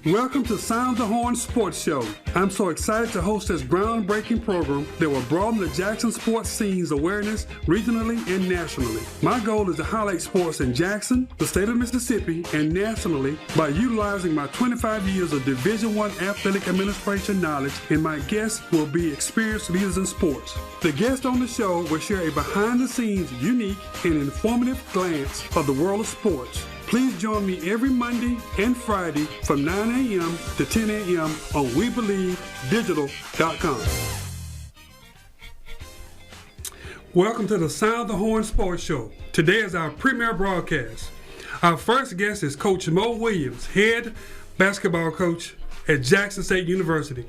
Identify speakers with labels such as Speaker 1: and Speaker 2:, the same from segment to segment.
Speaker 1: Welcome to Sound the Horne Sports Show. I'm so excited to host this groundbreaking program that will broaden the Jackson sports scene's awareness regionally and nationally. My goal is to highlight sports in Jackson, the state of Mississippi, and nationally by utilizing my 25 years of Division I athletic administration knowledge, and my guests will be experienced leaders in sports. The guests on the show will share a behind-the-scenes, unique, and informative glance of the world of sports. Please join me every Monday and Friday from 9 a.m. to 10 a.m. on WeBelieveDigital.com. Welcome to the Sound the Horne Sports Show. Today is our premiere broadcast. Our first guest is Coach Mo Williams, head basketball coach at Jackson State University.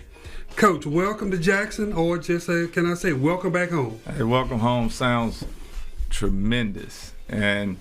Speaker 1: Coach, welcome to Jackson, or just can I say welcome back home?
Speaker 2: Hey, welcome home sounds tremendous, and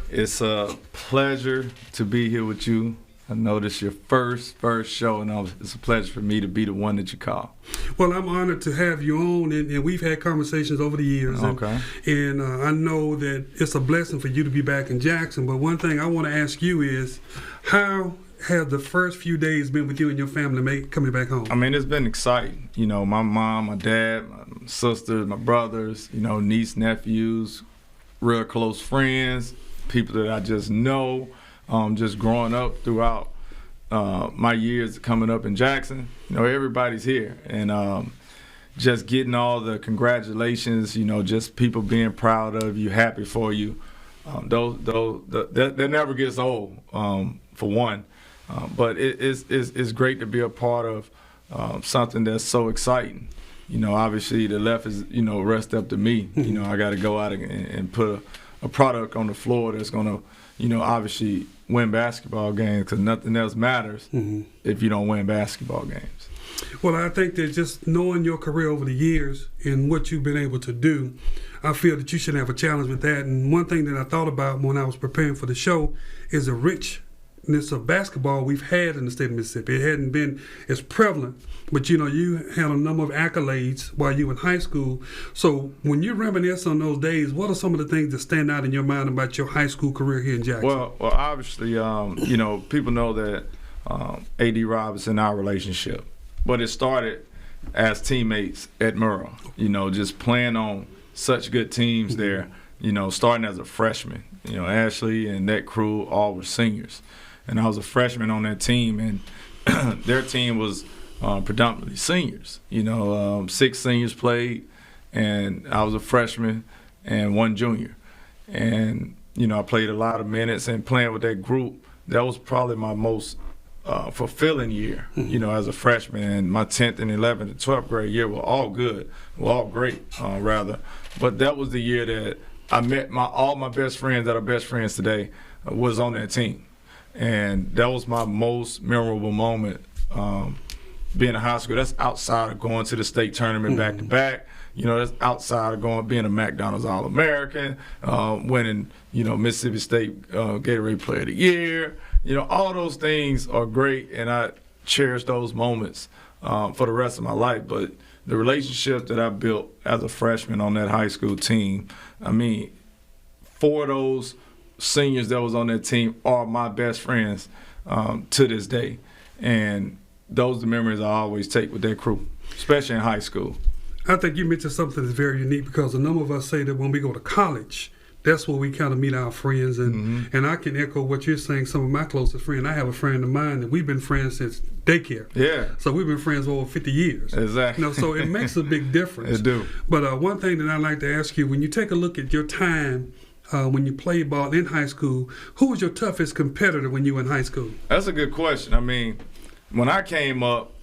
Speaker 2: it's a pleasure to be here with you. I know this is your first show, and it's a pleasure for me to be the one that you call.
Speaker 1: Well, I'm honored to have you on, and we've had conversations over the years.
Speaker 2: Okay.
Speaker 1: And I know that it's a blessing for you to be back in Jackson, but one thing I want to ask you is, how have the first few days been with you and your family coming back home?
Speaker 2: I mean, it's been exciting. You know, my mom, my dad, my sisters, my brothers, niece, nephews, real close friends, people that I just know, just growing up throughout my years coming up in Jackson. Everybody's here, and just getting all the congratulations, just people being proud of you, happy for you. That never gets old, for one. But it's great to be a part of something that's so exciting. Obviously the left is, rest up to me. I got to go out and put a product on the floor that's going to, obviously win basketball games, because nothing else matters if you don't win basketball games.
Speaker 1: Well, I think that just knowing your career over the years and what you've been able to do, I feel that you should have a challenge with that. And one thing that I thought about when I was preparing for the show is the richness of basketball we've had in the state of Mississippi. It hadn't been as prevalent, but you had a number of accolades while you were in high school. So when you reminisce on those days, what are some of the things that stand out in your mind about your high school career here in Jackson?
Speaker 2: Well, obviously, people know that A.D. Robison, our relationship, but it started as teammates at Murrah. Just playing on such good teams there. Starting as a freshman. Ashley and that crew all were seniors. And I was a freshman on that team, and their team was predominantly seniors. 6 seniors played, and I was a freshman and 1 junior. And, I played a lot of minutes, and playing with that group, that was probably my most fulfilling year, as a freshman. And my 10th and 11th and 12th grade year were all good, all great, rather. But that was the year that I met all my best friends that are best friends today was on that team. And that was my most memorable moment, being in high school. That's outside of going to the state tournament back-to-back. That's outside of being a McDonald's All-American, winning, Mississippi State Gatorade Player of the Year. All those things are great, and I cherish those moments for the rest of my life. But the relationship that I built as a freshman on that high school team, I mean, 4 of those seniors that was on that team are my best friends to this day. And those are the memories I always take with that crew, especially in high school.
Speaker 1: I think you mentioned something that's very unique, because a number of us say that when we go to college, that's where we kind of meet our friends. And I can echo what you're saying. Some of my closest friends, I have a friend of mine that we've been friends since daycare. Yeah. So we've been friends for over 50 years.
Speaker 2: Exactly.
Speaker 1: So it makes a big difference.
Speaker 2: It do.
Speaker 1: But one thing that I'd like to ask you, when you take a look at your time when you played ball in high school, who was your toughest competitor when you were in high school?
Speaker 2: That's a good question. I mean, when I came up,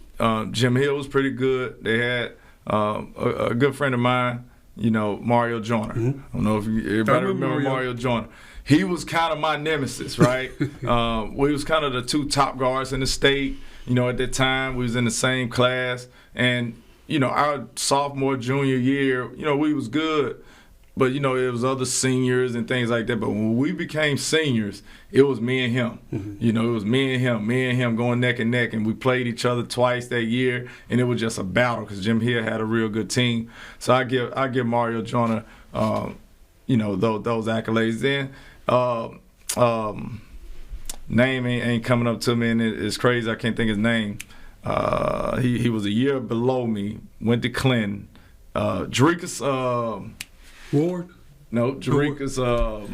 Speaker 2: Jim Hill was pretty good. They had a good friend of mine, Mario Joyner. I don't know if everybody remember Mario Joyner. He was kind of my nemesis, right? We was kind of the 2 top guards in the state. At that time, we was in the same class. And, our sophomore, junior year, we was good. But, it was other seniors and things like that. But when we became seniors, it was me and him. It was me and him going neck and neck. And we played each other twice that year, and it was just a battle because Jim Hill had a real good team. So I give Mario Joyner, those accolades. Then name ain't coming up to me, and it's crazy. I can't think his name. He was a year below me. Went to Clinton. Jerikas.
Speaker 1: Ward.
Speaker 2: No, Jerikas.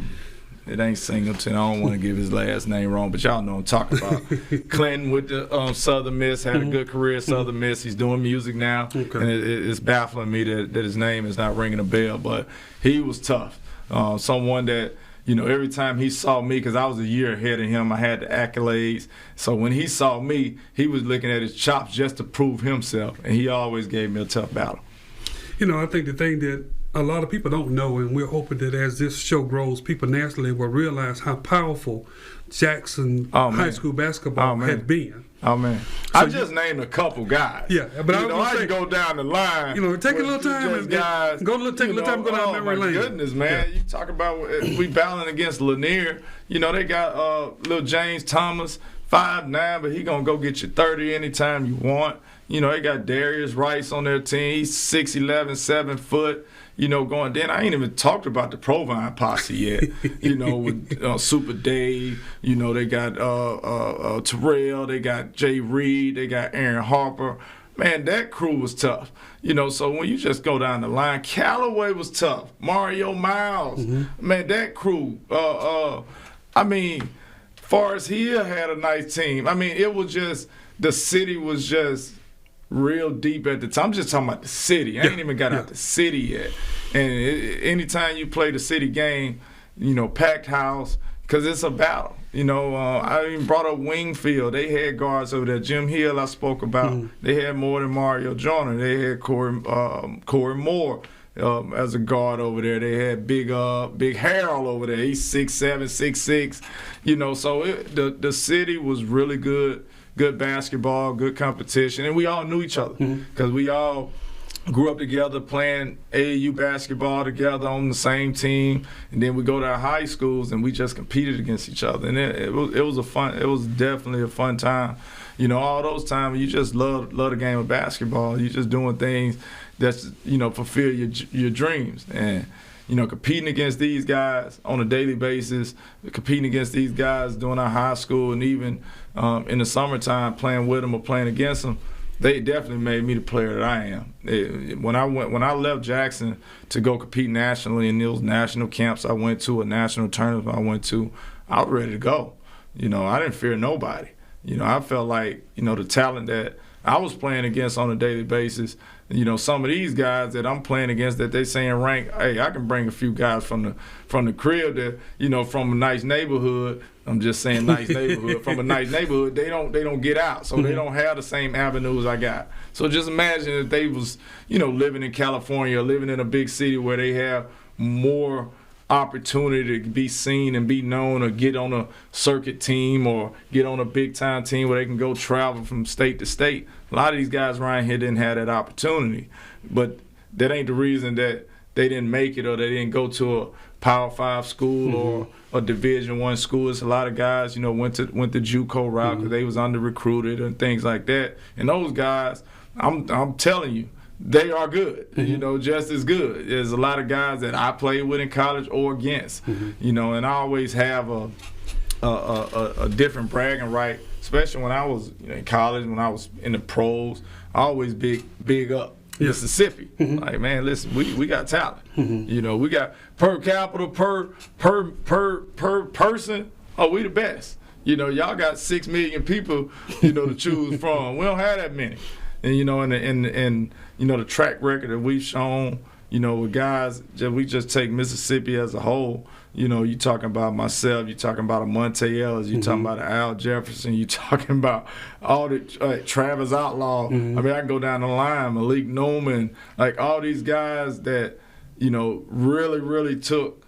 Speaker 2: It ain't Singleton. I don't want to give his last name wrong, but y'all know I'm talking about. Clinton with the Southern Miss, had a good career at Southern Miss. He's doing music now, and it's baffling me that his name is not ringing a bell, but he was tough. Someone that, every time he saw me, because I was a year ahead of him, I had the accolades. So when he saw me, he was looking at his chops just to prove himself, and he always gave me a tough battle.
Speaker 1: I think the thing that a lot of people don't know, and we're hoping that as this show grows, people nationally will realize how powerful Jackson High School basketball had been.
Speaker 2: Oh, man. I just named a couple guys.
Speaker 1: Yeah, but
Speaker 2: I can go down the line.
Speaker 1: Take a little time and take a little time to go down memory lane.
Speaker 2: Goodness, man. You talk about we battling against Lanier. They got little James Thomas, 5'9", but he going to go get you 30 anytime you want. They got Darius Rice on their team. He's 6'11", 7 foot. Going then. I ain't even talked about the Provine posse yet. With Super Dave. They got Terrell. They got Jay Reed. They got Aaron Harper. Man, that crew was tough. So when you just go down the line, Callaway was tough. Mario Miles. Man, that crew. Forest Hill had a nice team. It was just the city was just real deep at the time. I'm just talking about the city. I ain't even got out the city yet. And anytime you play the city game, packed house, because it's a battle. I even brought up Wingfield. They had guards over there. Jim Hill I spoke about. They had more than Mario Joyner. They had Corey Moore as a guard over there. They had Big Harold over there. He's 6'7", 6'6". So the city was really good. Good basketball, good competition, and we all knew each other because we all grew up together playing AAU basketball together on the same team, and then we go to our high schools and we just competed against each other, and it was definitely a fun time. All those times you just love the game of basketball. You just doing things that's fulfill your dreams, and competing against these guys on a daily basis, competing against these guys during our high school, and even in the summertime playing with them or playing against them, they definitely made me the player that I am. When I left Jackson to go compete nationally in those national camps I went to, a national tournament I went to, I was ready to go. I didn't fear nobody. I felt like, the talent that I was playing against on a daily basis, some of these guys that I'm playing against that they saying rank, hey, I can bring a few guys from the crib that, from a nice neighborhood. I'm just saying nice neighborhood. From a nice neighborhood, they don't get out, so they don't have the same avenues I got. So just imagine if they was, living in California, living in a big city where they have more opportunity to be seen and be known, or get on a circuit team or get on a big time team where they can go travel from state to state. A lot of these guys around here didn't have that opportunity, but that ain't the reason that they didn't make it or they didn't go to a Power 5 school or a Division I school. It's a lot of guys, went the JUCO route because they was under recruited and things like that. And those guys, I'm telling you, they are good, just as good. There's a lot of guys that I played with in college or against, and I always have a different bragging right, especially when I was in college, when I was in the pros. I always big up Mississippi. Like, man, listen, we got talent. We got per capita, per person. Oh, we the best. Y'all got 6 million people, to choose from. We don't have that many. And the track record that we've shown, with guys, we just take Mississippi as a whole. You talking about myself, you talking about a Monte Ellis, you talking about an Al Jefferson, you talking about all the Travis Outlaw. I can go down the line, Malik Newman, like all these guys that, really, really took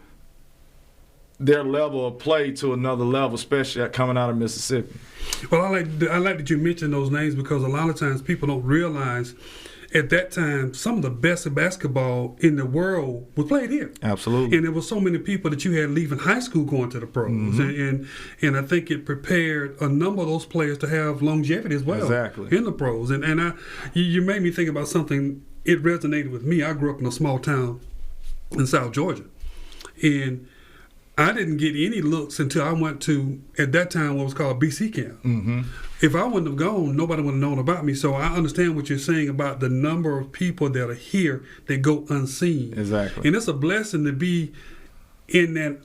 Speaker 2: their level of play to another level, especially coming out of Mississippi.
Speaker 1: Well, I like that you mentioned those names because a lot of times people don't realize at that time some of the best basketball in the world was played here.
Speaker 2: Absolutely.
Speaker 1: And there were so many people that you had leaving high school going to the pros. And I think it prepared a number of those players to have longevity as well in the pros. And you made me think about something. It resonated with me. I grew up in a small town in South Georgia. And I didn't get any looks until I went to, at that time, what was called BC camp.
Speaker 2: Mm-hmm.
Speaker 1: If I wouldn't have gone, nobody would have known about me. So I understand what you're saying about the number of people that are here that go unseen.
Speaker 2: Exactly.
Speaker 1: And it's a blessing to be in that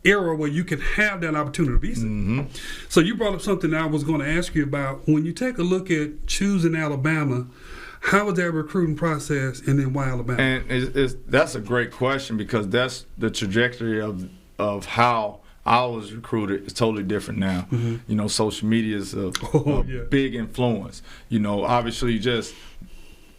Speaker 1: era where you can have that opportunity to be seen.
Speaker 2: Mm-hmm.
Speaker 1: So you brought up something that I was going to ask you about. When you take a look at choosing Alabama, how was that recruiting process, and then why Alabama?
Speaker 2: And that's a great question, because that's the trajectory of how I was recruited is totally different now.
Speaker 1: Mm-hmm.
Speaker 2: You know, social media is a big influence. You know, obviously just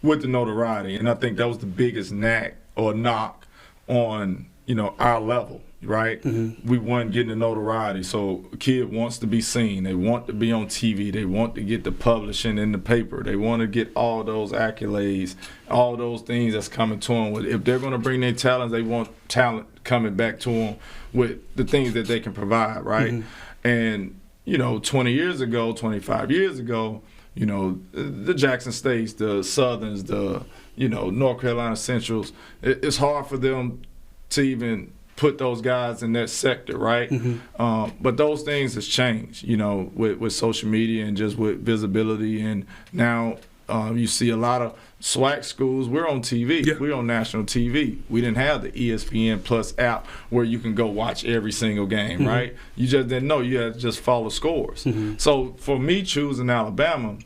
Speaker 2: with the notoriety, and I think that was the biggest knock on, you know, our level. Right?
Speaker 1: Mm-hmm.
Speaker 2: We weren't getting the notoriety. So a kid wants to be seen. They want to be on TV. They want to get the publishing in the paper. They want to get all those accolades, all those things that's coming to them. If they're going to bring their talents, they want talent coming back to them with the things that they can provide, right? Mm-hmm. And, you know, 20 years ago, 25 years ago, you know, the Jackson States, the Southerns, the, you know, North Carolina Centrals, it's hard for them to even put those guys in that sector, right? Mm-hmm. But those things has changed, you know, with social media and just with visibility. And now you see a lot of SWAC schools. We're on TV. Yeah. We're on national TV. We didn't have the ESPN Plus app where you can go watch every single game, mm-hmm. right? You just didn't know. You had to just follow scores. Mm-hmm. So for me choosing Alabama,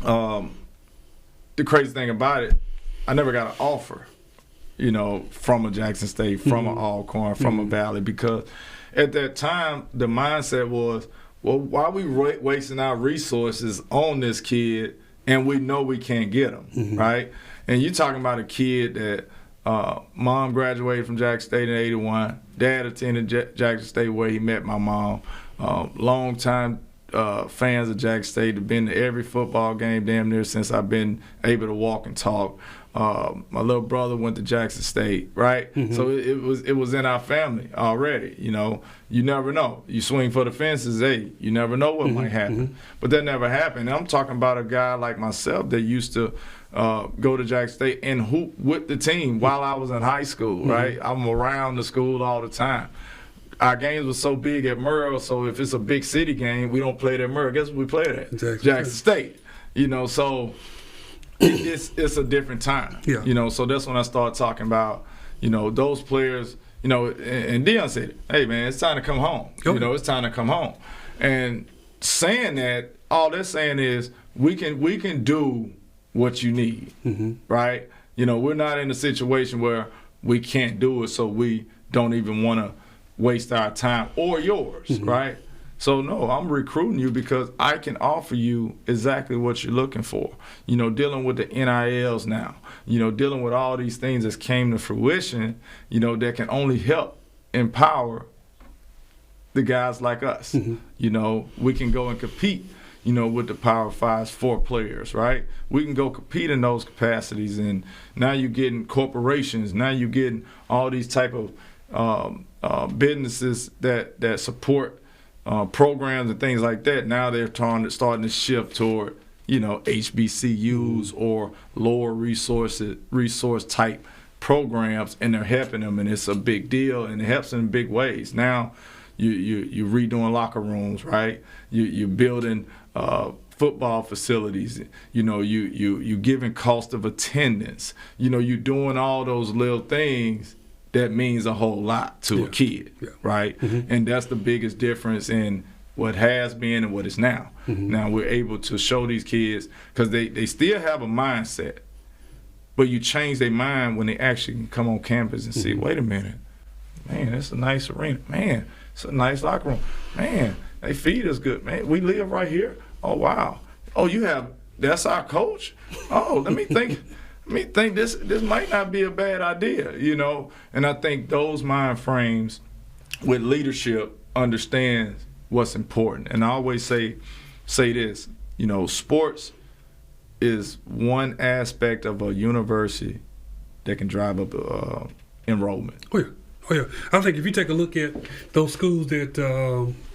Speaker 2: the crazy thing about it, I never got an offer, you know, from a Jackson State, from mm-hmm. an Alcorn, from mm-hmm. a Valley, because at that time the mindset was, well, why are we wasting our resources on this kid and we know we can't get him, mm-hmm. right? And you're talking about a kid that mom graduated from Jackson State in '81, dad attended Jackson State where he met my mom, long time fans of Jackson State, have been to every football game damn near since I've been able to walk and talk. My little brother went to Jackson State, right? Mm-hmm. So it was in our family already. You know, you never know. You swing for the fences, hey, you never know what mm-hmm. might happen. Mm-hmm. But that never happened. And I'm talking about a guy like myself that used to go to Jackson State and hoop with the team while I was in high school, mm-hmm. right? I'm around the school all the time. Our games were so big at Murrah, so if it's a big city game, we don't play it at Murrah. Guess what we play it at? Jackson State. You know, so it's a different time. Yeah. You know, so that's when I started talking about, you know, those players, you know, and Deion said, hey, man, it's time to come home. Okay. You know, it's time to come home. And saying that, all they're saying is we can do what you need, mm-hmm. right? You know, we're not in a situation where we can't do it, so we don't even want to waste our time or yours, mm-hmm. right? So, no, I'm recruiting you because I can offer you exactly what you're looking for. You know, dealing with the NILs now, you know, dealing with all these things that came to fruition, you know, that can only help empower the guys like us. Mm-hmm. You know, we can go and compete, you know, with the Power 5's 4 players, right? We can go compete in those capacities, and now you're getting corporations, now you're getting all these type of businesses that support programs and things like that. Now they're starting to shift toward, you know, HBCUs or lower resource type programs, and they're helping them, and it's a big deal, and it helps in big ways. Now you're redoing locker rooms, right? You're building football facilities. You know, you giving cost of attendance. You know, you're doing all those little things that means a whole lot to a kid, right? Mm-hmm. And that's the biggest difference in what has been and what is now. Mm-hmm. Now we're able to show these kids, because they still have a mindset, but you change their mind when they actually can come on campus and see, mm-hmm. wait a minute, man, it's a nice arena. Man, it's a nice locker room. Man, they feed us good. Man, we live right here. Oh, wow. Oh, that's our coach? Oh, let me think. This might not be a bad idea, you know. And I think those mind frames with leadership understands what's important. And I always say this, you know, sports is one aspect of a university that can drive up enrollment.
Speaker 1: Oh, yeah. I think if you take a look at those schools that,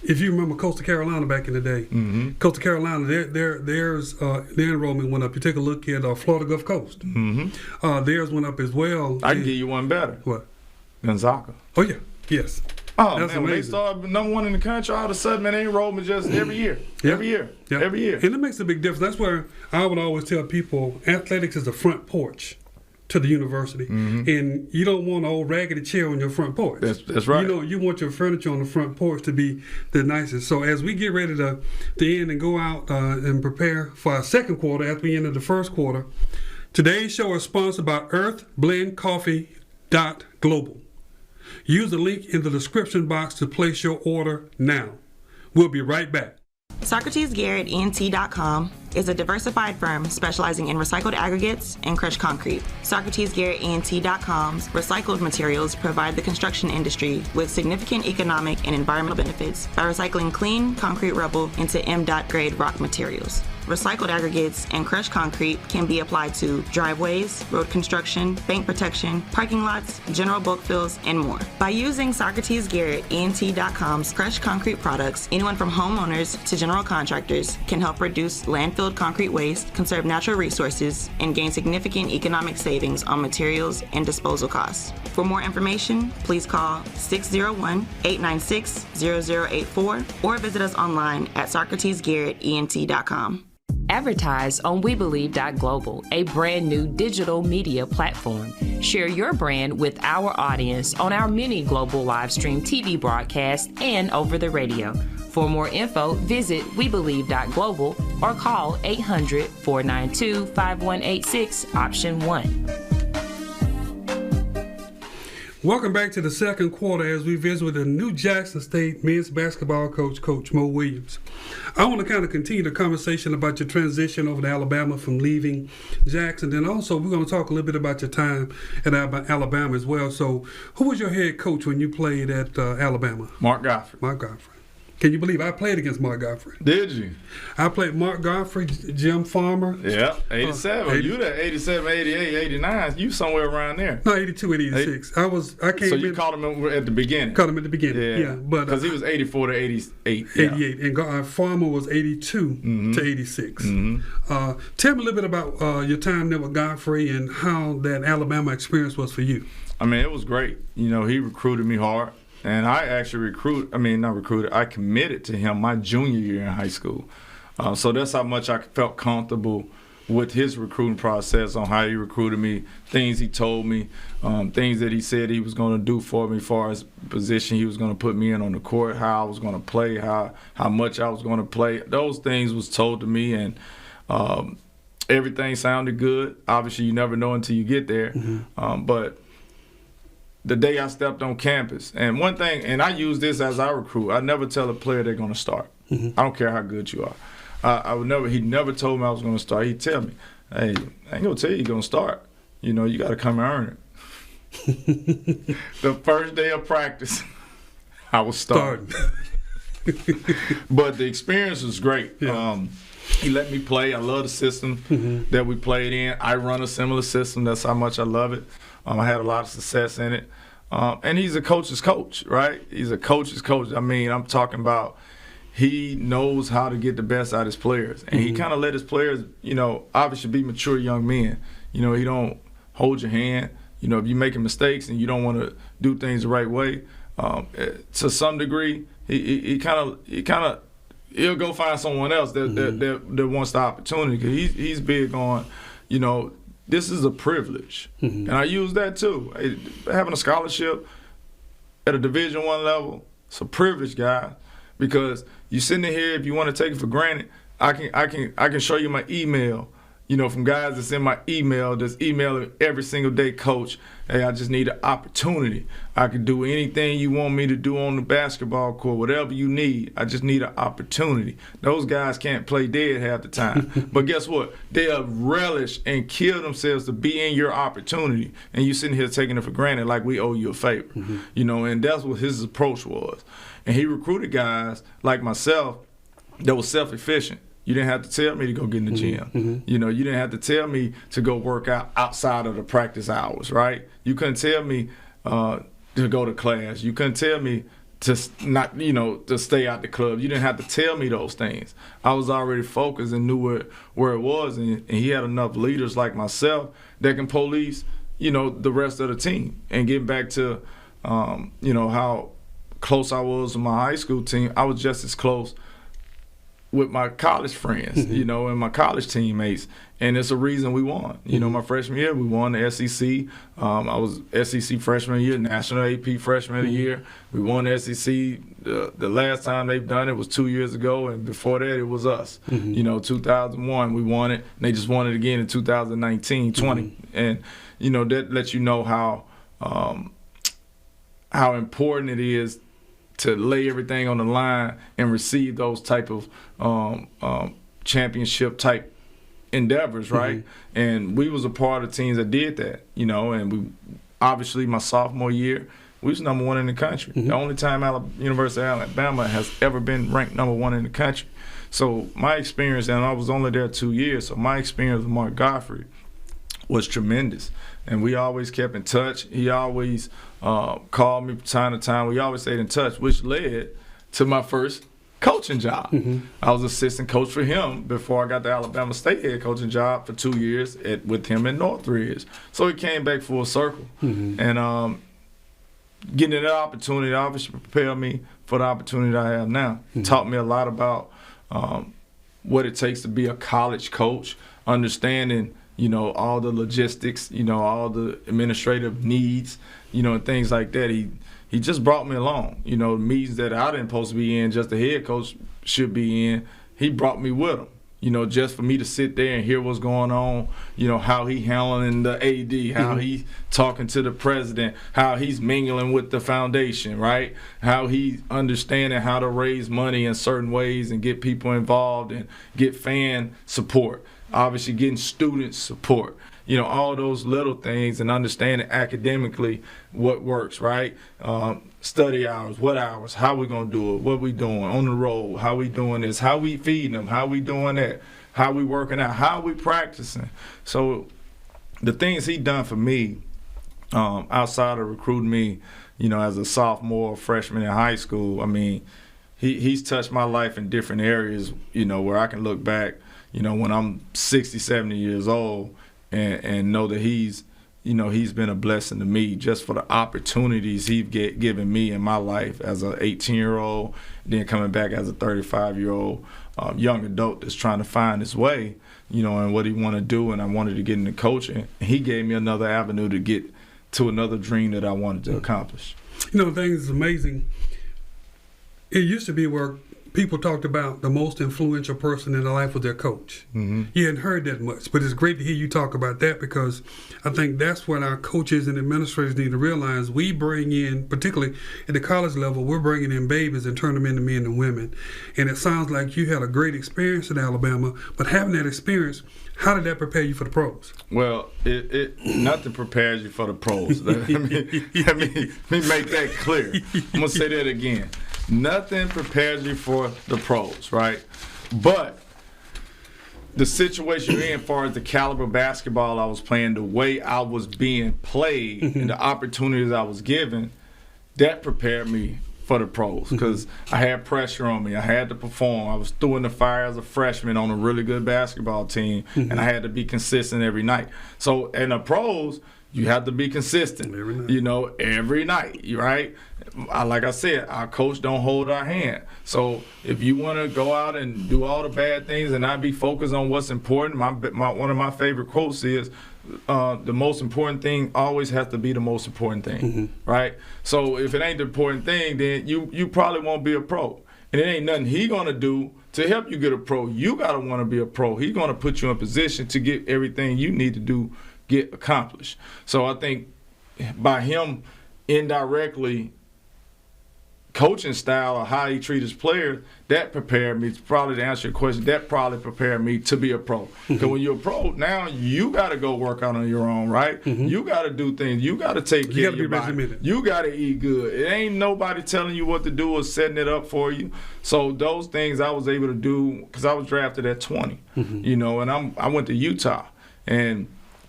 Speaker 1: if you remember Coastal Carolina back in the day, mm-hmm. Coastal Carolina, their enrollment went up. You take a look at Florida Gulf Coast. Mm-hmm. Theirs went up as well.
Speaker 2: I can give you one better.
Speaker 1: What?
Speaker 2: Gonzaga.
Speaker 1: Oh, yeah. Yes.
Speaker 2: Oh,
Speaker 1: that's
Speaker 2: man, when they
Speaker 1: amazing.
Speaker 2: started number one in the country, all of a sudden, man, they enroll me just every year. Every year.
Speaker 1: And it makes a big difference. That's where I would always tell people athletics is the front porch to the university. And you don't want an old raggedy chair on your front porch.
Speaker 2: That's right.
Speaker 1: You want your furniture on the front porch to be the nicest. So as we get ready to end and go out and prepare for our second quarter after we ended the first quarter, today's show is sponsored by earthblendcoffee.global. Use the link in the description box to place your order now. We'll be right back.
Speaker 3: SocratesGarrettENT.com is a diversified firm specializing in recycled aggregates and crushed concrete. SocratesGarrettENT.com's recycled materials provide the construction industry with significant economic and environmental benefits by recycling clean concrete rubble into M.Dot grade rock materials. Recycled aggregates and crushed concrete can be applied to driveways, road construction, bank protection, parking lots, general bulk fills, and more. By using SocratesGarrettENT.com's crushed concrete products, anyone from homeowners to general contractors can help reduce landfilled concrete waste, conserve natural resources, and gain significant economic savings on materials and disposal costs. For more information, please call 601-896-0084 or visit us online at SocratesGarrettENT.com.
Speaker 4: Advertise on WeBelieve.global, a brand new digital media platform. Share your brand with our audience on our many global live stream TV broadcasts and over the radio. For more info, visit WeBelieve.global or call 800-492-5186, option 1.
Speaker 1: Welcome back to the second quarter as we visit with the new Jackson State men's basketball coach, Coach Mo Williams. I want to kind of continue the conversation about your transition over to Alabama from leaving Jackson. Then also we're going to talk a little bit about your time at Alabama as well. So who was your head coach when you played at Alabama?
Speaker 2: Mark Godfrey.
Speaker 1: Mark Godfrey. Can you believe I played against Mark Godfrey?
Speaker 2: Did you?
Speaker 1: I played Mark Godfrey, Jim Farmer.
Speaker 2: Yeah, 87. You that 87, 88, 89. You somewhere around there.
Speaker 1: No, 82, 86. I came
Speaker 2: So you caught him at the beginning?
Speaker 1: Caught him at the beginning, yeah.
Speaker 2: Because he was 84 to 88.
Speaker 1: 88, and Farmer was 82 to 86. Tell me a little bit about your time there with Godfrey and how that Alabama experience was for you.
Speaker 2: I mean, it was great. You know, he recruited me hard. And I actually I committed to him my junior year in high school. So that's how much I felt comfortable with his recruiting process, on how he recruited me, things he told me, things that he said he was going to do for me as far as position he was going to put me in on the court, how I was going to play, how much I was going to play. Those things was told to me, and everything sounded good. Obviously, you never know until you get there. But the day I stepped on campus, and one thing, and I use this as I recruit, I never tell a player they're going to start. I don't care how good you are. He never told me I was going to start. He'd tell me, hey, I ain't going to tell you you're going to start. You know, you got to come and earn it. The first day of practice, I was starting. But the experience was great. Yeah. He let me play. I love the system that we played in. I run a similar system. That's how much I love it. I had a lot of success in it. And he's a coach's coach, right? He's a coach's coach. I mean, I'm talking about he knows how to get the best out of his players. And he kind of let his players, you know, obviously be mature young men. You know, he don't hold your hand. You know, if you're making mistakes and you don't want to do things the right way, to some degree, he'll go find someone else that wants the opportunity. 'Cause he's big on, you know, this is a privilege, and I use that too. Having a scholarship at a Division I level, it's a privilege, guys, because you're sitting here. If you want to take it for granted, I can show you my email. You know, from guys that's in my email, that's emailing every single day, Coach, hey, I just need an opportunity. I can do anything you want me to do on the basketball court, whatever you need. I just need an opportunity. Those guys can't play dead half the time. But guess what? They'll relish and kill themselves to be in your opportunity. And you sitting here taking it for granted like we owe you a favor. You know, and that's what his approach was. And he recruited guys like myself that was self-efficient. You didn't have to tell me to go get in the gym. You know, you didn't have to tell me to go work out outside of the practice hours, right? You couldn't tell me to go to class. You couldn't tell me to not, you know, to stay out the club. You didn't have to tell me those things. I was already focused and knew where it was, and he had enough leaders like myself that can police, you know, the rest of the team. And getting back to how close I was with my high school team, I was just as close with my college friends, and my college teammates. And it's a reason we won. My freshman year, we won the SEC. I was SEC freshman of the year, National AP freshman of the year. We won the SEC. The last time they've done it was 2 years ago, and before that it was us. 2001, we won it, and they just won it again in 2019, 20. And, that lets you know how important it is to lay everything on the line and receive those type of championship type endeavors, right? And we was a part of teams that did that, and we obviously my sophomore year, we was number 1 in the country. The only time University of Alabama has ever been ranked number 1 in the country. So my experience, and I was only there 2 years, so my experience with Mark Godfrey was tremendous. And we always kept in touch. He always called me from time to time. We always stayed in touch, which led to my first coaching job. I was assistant coach for him before I got the Alabama State head coaching job for 2 years with him at Northridge. So he came back full circle. And getting that opportunity obviously prepared me for the opportunity I have now. Taught me a lot about what it takes to be a college coach, understanding all the logistics, all the administrative needs, and things like that. He just brought me along, meetings that I didn't supposed to be in, just the head coach should be in. He brought me with him, just for me to sit there and hear what's going on, how he handling the AD, how he talking to the president, how he's mingling with the foundation, right? How he understanding how to raise money in certain ways and get people involved and get fan support. Obviously getting student support, all those little things, and understanding academically what works, right? Study hours, how we going to do it, what we doing on the road, how we doing this, how we feeding them, how we doing that, how we working out, how we practicing. So the things he done for me outside of recruiting me, as a sophomore, freshman in high school, I mean, he's touched my life in different areas, where I can look back, when I'm 60, 70 years old and know that he's been a blessing to me just for the opportunities he's given me in my life as an 18-year-old, then coming back as a 35-year-old young adult that's trying to find his way, and what he want to do. And I wanted to get into coaching. And he gave me another avenue to get to another dream that I wanted to accomplish.
Speaker 1: The thing is amazing. It used to be where people talked about the most influential person in their life was their coach. You hadn't heard that much, but it's great to hear you talk about that, because I think that's what our coaches and administrators need to realize. We bring in, particularly at the college level, we're bringing in babies and turn them into men and women. And it sounds like you had a great experience in Alabama, but having that experience, how did that prepare you for the pros?
Speaker 2: Well, it nothing prepares you for the pros. Let me make that clear. I'm going to say that again. Nothing prepares you for the pros, right? But the situation you're in, as far as the caliber of basketball I was playing, the way I was being played, and the opportunities I was given, that prepared me for the pros, because I had pressure on me. I had to perform. I was through in the fire as a freshman on a really good basketball team, and I had to be consistent every night. So in the pros, you have to be consistent, every night, right? Like I said, our coach don't hold our hand. So if you want to go out and do all the bad things and not be focused on what's important, one of my favorite quotes is, the most important thing always has to be the most important thing, right? So if it ain't the important thing, then you probably won't be a pro. And it ain't nothing he going to do to help you get a pro. You got to want to be a pro. He's going to put you in position to get everything you need to do get accomplished. So I think by him indirectly coaching style or how he treats his players, that prepared me, probably to answer your question, that probably prepared me to be a pro. Because when you're a pro, now you got to go work out on your own, right? You got to do things. You got to take care of your body. You got to eat good. It ain't nobody telling you what to do or setting it up for you. So those things I was able to do because I was drafted at 20, and I went to Utah. And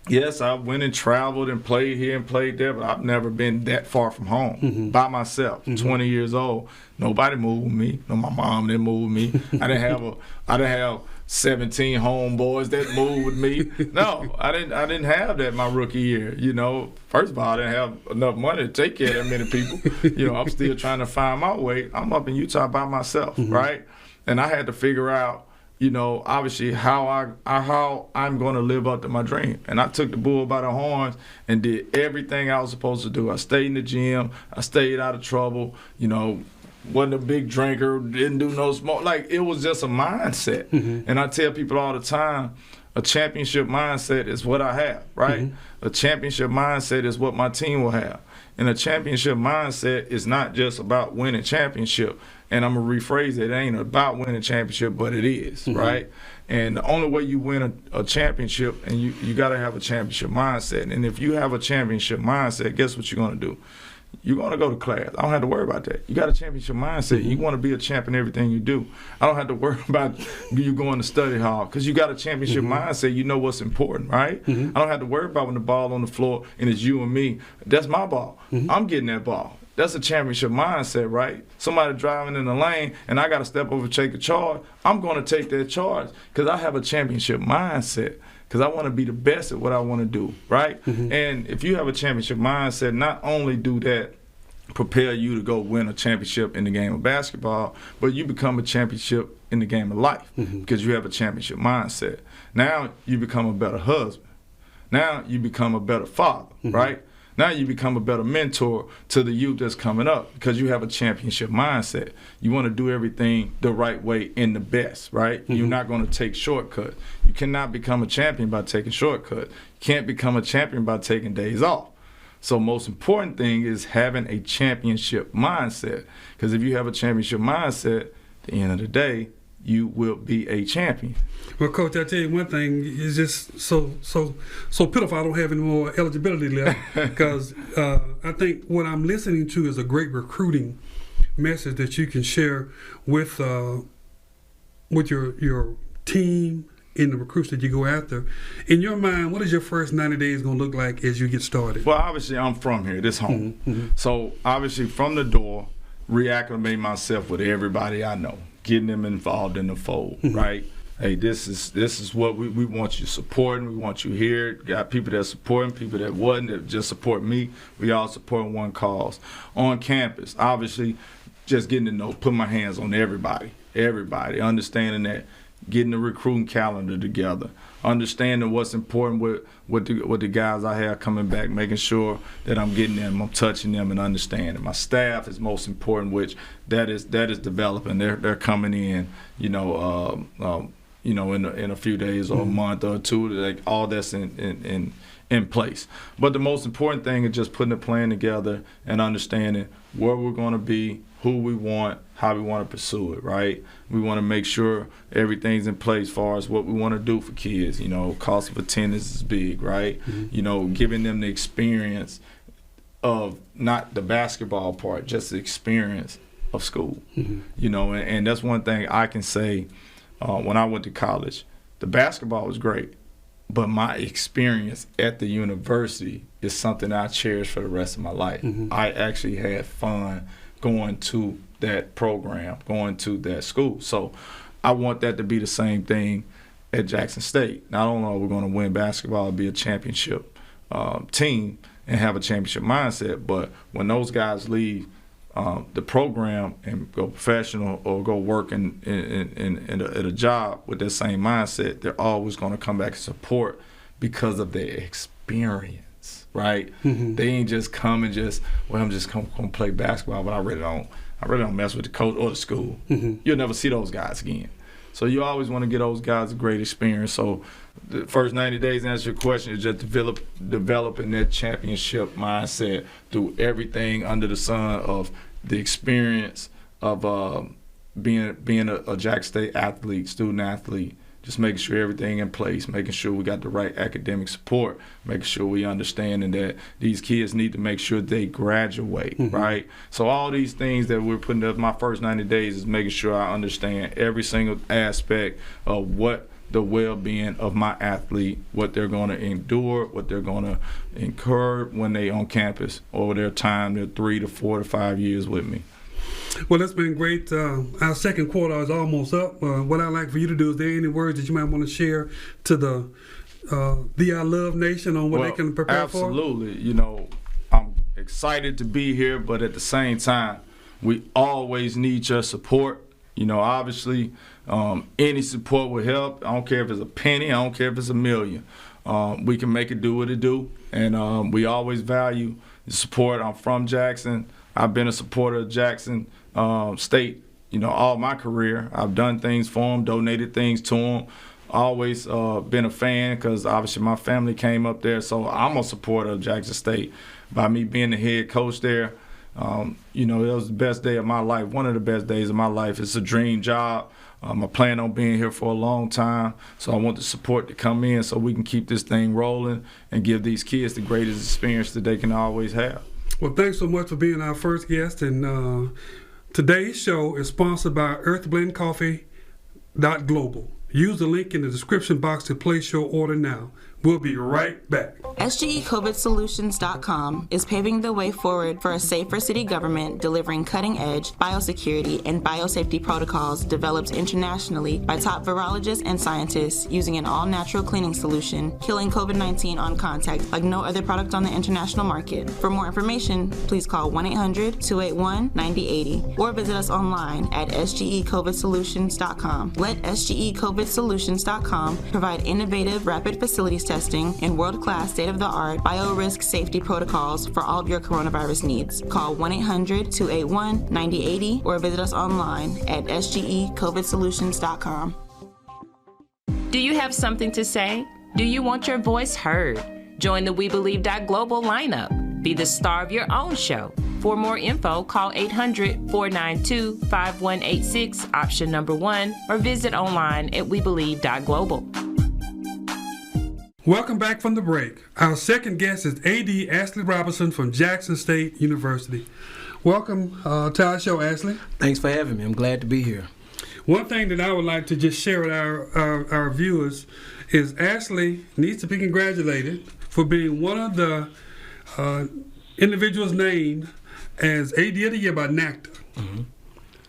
Speaker 2: yes, I went and traveled and played here and played there, but I've never been that far from home by myself. 20 years old, nobody moved me. No, my mom didn't move me. I didn't have 17 homeboys that moved with me. No, I didn't have that my rookie year. You know, first of all, I didn't have enough money to take care of that many people. You know, I'm still trying to find my way. I'm up in Utah by myself, right? And I had to figure out, you know, obviously how I'm going to live up to my dream. And I took the bull by the horns and did everything I was supposed to do. I stayed in the gym. I stayed out of trouble. You know, wasn't a big drinker, didn't do no smoke. Like, it was just a mindset. And I tell people all the time, a championship mindset is what I have, right? A championship mindset is what my team will have. And a championship mindset is not just about winning championship. And I'm going to rephrase it. It ain't about winning a championship, but it is, right? And the only way you win a championship, and you got to have a championship mindset. And if you have a championship mindset, guess what you're going to do? You're going to go to class. I don't have to worry about that. You got a championship mindset. You want to be a champ in everything you do. I don't have to worry about you going to study hall because you got a championship mindset. You know what's important, right? I don't have to worry about when the ball on the floor and it's you and me. That's my ball. I'm getting that ball. That's a championship mindset, right? Somebody driving in the lane and I got to step over and take a charge. I'm going to take that charge because I have a championship mindset. Because I want to be the best at what I want to do, right? And if you have a championship mindset, not only do that prepare you to go win a championship in the game of basketball, but you become a championship in the game of life because you have a championship mindset. Now you become a better husband. Now you become a better father, right? Now you become a better mentor to the youth that's coming up because you have a championship mindset. You want to do everything the right way and the best, right? You're not going to take shortcuts. You cannot become a champion by taking shortcuts. You can't become a champion by taking days off. So most important thing is having a championship mindset because if you have a championship mindset, at the end of the day, you will be a champion.
Speaker 1: Well, Coach, I tell you one thing, it's just so pitiful I don't have any more eligibility left because I think what I'm listening to is a great recruiting message that you can share with your team and the recruits that you go after. In your mind, what is your first 90 days going to look like as you get started?
Speaker 2: Well, obviously, I'm from here. This home. So, obviously, from the door, reacclimate myself with everybody I know. Getting them involved in the fold, right? Hey, this is what we want you supporting. We want you here. Got people that supporting, people that wasn't, that just support me. We all support one cause. On campus, obviously, just getting to know, put my hands on everybody, understanding that, getting the recruiting calendar together, understanding what's important with the guys I have coming back, making sure that I'm getting them, I'm touching them, and understanding. My staff is most important, which that is developing. They're coming in, in a few days or a month or two. Like all that's in place. But the most important thing is just putting a plan together and understanding where we're going to be, who we want, how we want to pursue it, right? We want to make sure everything's in place as far as what we want to do for kids. You know, cost of attendance is big, right? You know, giving them the experience of not the basketball part, just the experience of school. You know, and that's one thing I can say when I went to college. The basketball was great, but my experience at the university is something I cherish for the rest of my life. I actually had fun going to that program, going to that school. So I want that to be the same thing at Jackson State. Not only are we going to win basketball, be a championship team and have a championship mindset, but when those guys leave the program and go professional or go work at a job with that same mindset, they're always going to come back and support because of their experience, right? They ain't just come and just, well, I'm just going to play basketball, but I really don't mess with the coach or the school. You'll never see those guys again. So you always want to get those guys a great experience. So the first 90 days, to answer your question, is just developing that championship mindset through everything under the sun of the experience of being a Jackson State athlete, student athlete, just making sure everything in place, making sure we got the right academic support, making sure we understanding that these kids need to make sure they graduate, right? So all these things that we're putting up my first 90 days is making sure I understand every single aspect of what the well-being of my athlete, what they're going to endure, what they're going to incur when they on campus over their time, their 3 to 4 to 5 years with me.
Speaker 1: Well, that's been great. Our second quarter is almost up. What I'd like for you to do, is there any words that you might want to share to the I Love Nation on what they can prepare for?
Speaker 2: Absolutely. You know, I'm excited to be here, but at the same time, we always need your support. You know, obviously, any support will help. I don't care if it's a penny. I don't care if it's $1 million. We can make it do what it do, and we always value the support. I'm from Jackson. I've been a supporter of Jackson State, you know, all my career. I've done things for them, donated things to them. Always been a fan because obviously my family came up there, so I'm a supporter of Jackson State. By me being the head coach there, you know, it was the best day of my life, one of the best days of my life. It's a dream job. I plan on being here for a long time, so I want the support to come in so we can keep this thing rolling and give these kids the greatest experience that they can always have.
Speaker 1: Well, thanks so much for being our first guest. And today's show is sponsored by earthblendcoffee.global. Use the link in the description box to place your order now. We'll be right back.
Speaker 3: SGECOVIDsolutions.com is paving the way forward for a safer city government, delivering cutting-edge biosecurity and biosafety protocols developed internationally by top virologists and scientists using an all-natural cleaning solution, killing COVID-19 on contact like no other product on the international market. For more information, please call 1-800-281-9080 or visit us online at SGECOVIDsolutions.com. Let SGECOVIDsolutions.com provide innovative rapid facilities testing and world-class state-of-the-art biorisk safety protocols for all of your coronavirus needs. Call 1-800-281-9080 or visit us online at SGECOVIDsolutions.com.
Speaker 4: Do you have something to say? Do you want your voice heard? Join the We Believe Global lineup. Be the star of your own show. For more info, call 800-492-5186, option number 1, or visit online at webelieve.global.
Speaker 1: Welcome back from the break. Our second guest is A.D. Ashley Robison from Jackson State University. Welcome to our show, Ashley.
Speaker 5: Thanks for having me. I'm glad to be here.
Speaker 1: One thing that I would like to just share with our viewers is Ashley needs to be congratulated for being one of the individuals named as AD of the Year by NACTA. Mm-hmm.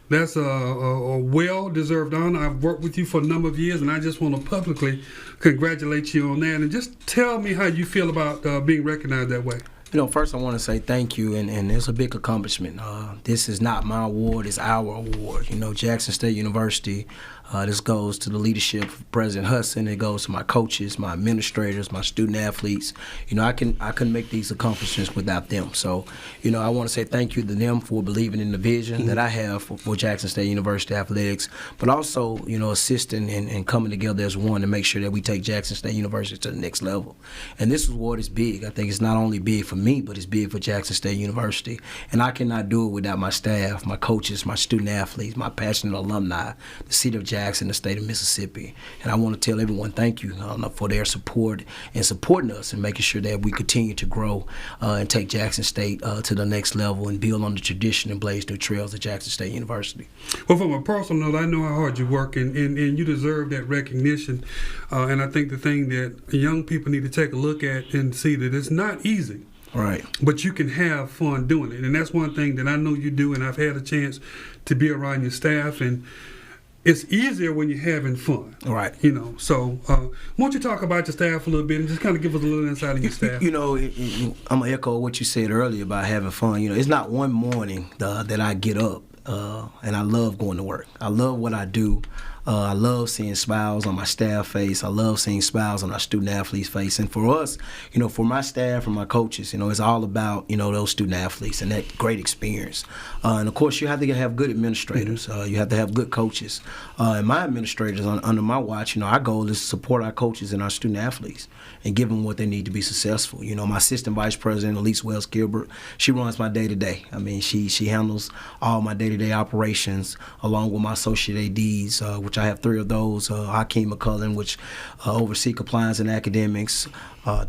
Speaker 1: That's a well-deserved honor. I've worked with you for a number of years, and I just want to publicly congratulate you on that. And just tell me how you feel about being recognized that way.
Speaker 5: You know, first I want to say thank you, and it's a big accomplishment. This is not my award, it's our award. You know, Jackson State University, this goes to the leadership of President Hudson. It goes to my coaches, my administrators, my student athletes. You know, I couldn't make these accomplishments without them. So, you know, I want to say thank you to them for believing in the vision that I have for Jackson State University athletics, but also, you know, assisting and coming together as one to make sure that we take Jackson State University to the next level. And this award is big. I think it's not only big for me, but it's big for Jackson State University. And I cannot do it without my staff, my coaches, my student athletes, my passionate alumni, the city of Jackson, the state of Mississippi. And I want to tell everyone thank you for their support and supporting us and making sure that we continue to grow and take Jackson State to the next level and build on the tradition and blaze new trails at Jackson State University.
Speaker 1: Well, from a personal note, I know how hard you work, and you deserve that recognition. And I think the thing that young people need to take a look at and see that it's not easy.
Speaker 5: Right.
Speaker 1: But you can have fun doing it. And that's one thing that I know you do, and I've had a chance to be around your staff, and it's easier when you're having fun.
Speaker 5: Right.
Speaker 1: You know, so why don't you talk about your staff a little bit and just kind of give us a little insight on your staff.
Speaker 5: You know, I'm going to echo what you said earlier about having fun. You know, it's not one morning that I get up and I love going to work. I love what I do. I love seeing smiles on my staff face. I love seeing smiles on our student athletes' face. And for us, you know, for my staff and my coaches, you know, it's all about, you know, those student athletes and that great experience. And, of course, you have to have good administrators. You have to have good coaches. And my administrators, under my watch, you know, our goal is to support our coaches and our student athletes and give them what they need to be successful. You know, my assistant vice president, Elise Wells-Gilbert, she runs my day-to-day. I mean, she handles all my day-to-day operations along with my associate ADs, which I have 3 of those. Hakeem McCullen, which oversee compliance and academics.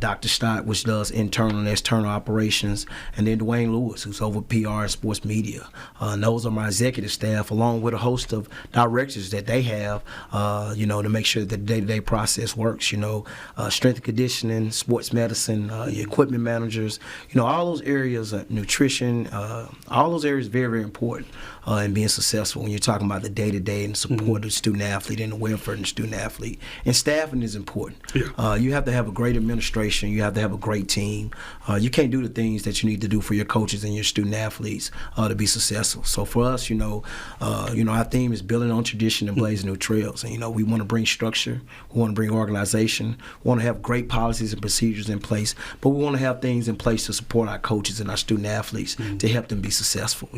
Speaker 5: Dr. Stott, which does internal and external operations, and then Dwayne Lewis, who's over PR and sports media. And those are my executive staff, along with a host of directors that they have, to make sure that the day-to-day process works. Strength and conditioning, sports medicine, equipment managers, all those areas, nutrition, all those areas are very, very important in being successful when you're talking about the day-to-day and support of the student athlete and the welfare of the student athlete. And staffing is important. Yeah. You have to have a great administration. You have to have a great team. You can't do the things that you need to do for your coaches and your student athletes to be successful. So for us, our theme is building on tradition and blazing new trails. And we want to bring structure, we want to bring organization, we want to have great policies and procedures in place, but we want to have things in place to support our coaches and our student athletes to help them be successful.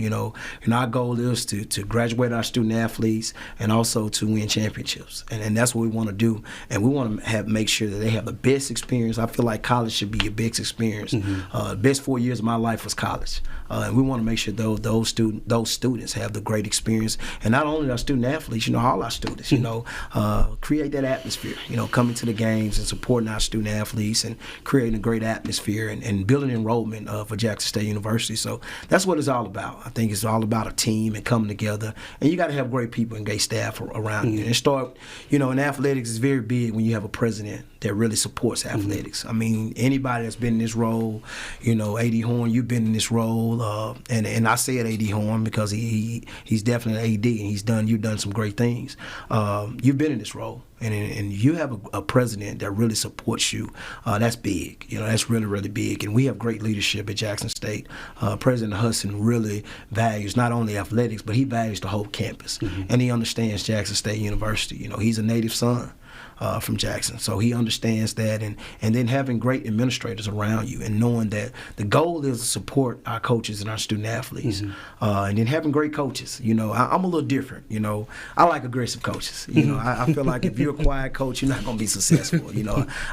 Speaker 5: Our goal is to graduate our student athletes and also to win championships, and that's what we want to do. And we want to make sure that they have the best experience. I feel like college should be your best experience. The best 4 years of my life was college, and we want to make sure those students have the great experience. And not only our student athletes, all our students, create that atmosphere. Coming to the games and supporting our student athletes and creating a great atmosphere and building enrollment for Jackson State University. So that's what it's all about. I think it's all about a team and coming together. And you got to have great people and great staff around you. And start, in athletics, it's very big when you have a president that really supports athletics. I mean, anybody that's been in this role, A.D. Horne, you've been in this role, and I say it A.D. Horne because he's definitely an A.D. and you've done some great things. You've been in this role, and you have a president that really supports you. That's big. That's really, really big. And we have great leadership at Jackson State. President Hudson really values not only athletics, but he values the whole campus, and he understands Jackson State University. He's a native son from Jackson, so he understands that, and then having great administrators around you and knowing that the goal is to support our coaches and our student athletes, and then having great coaches. I'm a little different. I like aggressive coaches. I feel like if you're a quiet coach, you're not going to be successful.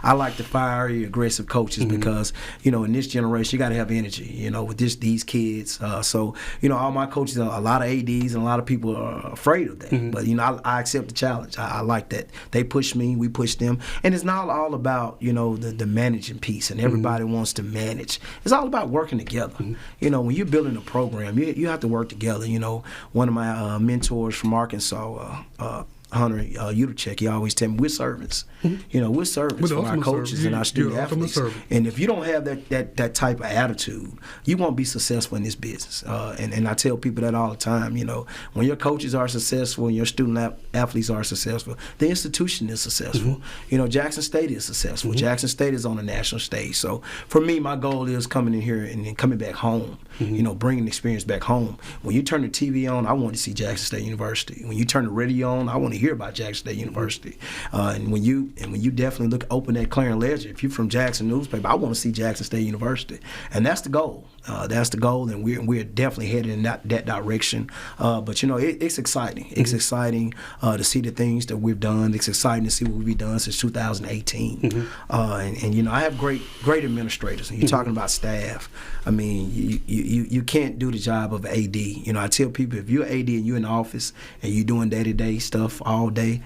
Speaker 5: I like the fiery, aggressive coaches because in this generation you got to have energy. With these kids, so all my coaches, a lot of ADs and a lot of people are afraid of that, but I accept the challenge. I like that they push me. We push them, and it's not all about the managing piece, and everybody wants to manage. It's all about working together. When you're building a program, you have to work together. One of my mentors from Arkansas, Hunter Utachek, he always tell me we're servants. We're servants for our coaches and our student athletes. And if you don't have that type of attitude, you won't be successful in this business. And I tell people that all the time. When your coaches are successful and your student athletes are successful, the institution is successful. Jackson State is successful. Jackson State is on the national stage. So for me, my goal is coming in here and then coming back home. Bringing the experience back home. When you turn the TV on, I want to see Jackson State University. When you turn the radio on, I want to hear about Jackson State University. And when you definitely open that Clarion Ledger, if you're from Jackson newspaper, I want to see Jackson State University, and that's the goal. That's the goal, and we're definitely headed in that direction. But it's exciting. It's exciting to see the things that we've done. It's exciting to see what we've done since 2018. And I have great administrators. And you're talking about staff. I mean, you can't do the job of AD. I tell people, if you're AD and you're in the office and you're doing day-to-day stuff all day,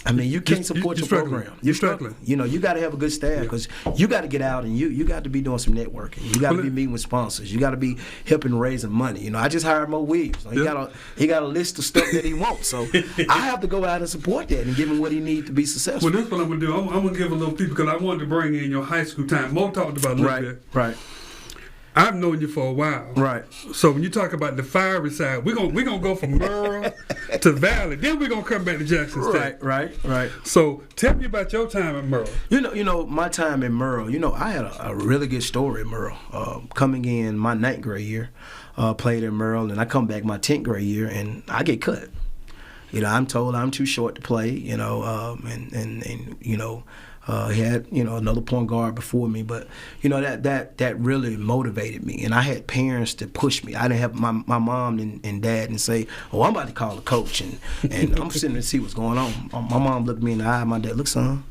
Speaker 5: I mean, you can't support your program. You're struggling. You got to have a good staff because you got to get out and you got to be doing some networking. You got to be meeting with sponsors. You got to be helping raising money. I just hired Mo Williams. He got a list of stuff that he wants. So I have to go out and support that and give him what he needs to be successful.
Speaker 1: Well, that's what I'm going to do. I'm going to give a little people because I wanted to bring in your high school time. Mo talked about a little bit.
Speaker 5: Right.
Speaker 1: I've known you for a while.
Speaker 5: Right.
Speaker 1: So when you talk about the fiery side, we're gonna go from Murrah to Valley. Then we're gonna come back to Jackson State.
Speaker 5: Right.
Speaker 1: So tell me about your time at Murrah.
Speaker 5: My time at Murrah, I had a really good story at Murrah. Coming in my 9th grade year, played at Murrah, and I come back my 10th grade year and I get cut. I'm told I'm too short to play, he had, another point guard before me, but that really motivated me, and I had parents to push me. I didn't have my mom and dad and say, "Oh, I'm about to call the coach," and I'm sitting there to see what's going on. My mom looked me in the eye. My dad, "Look, son,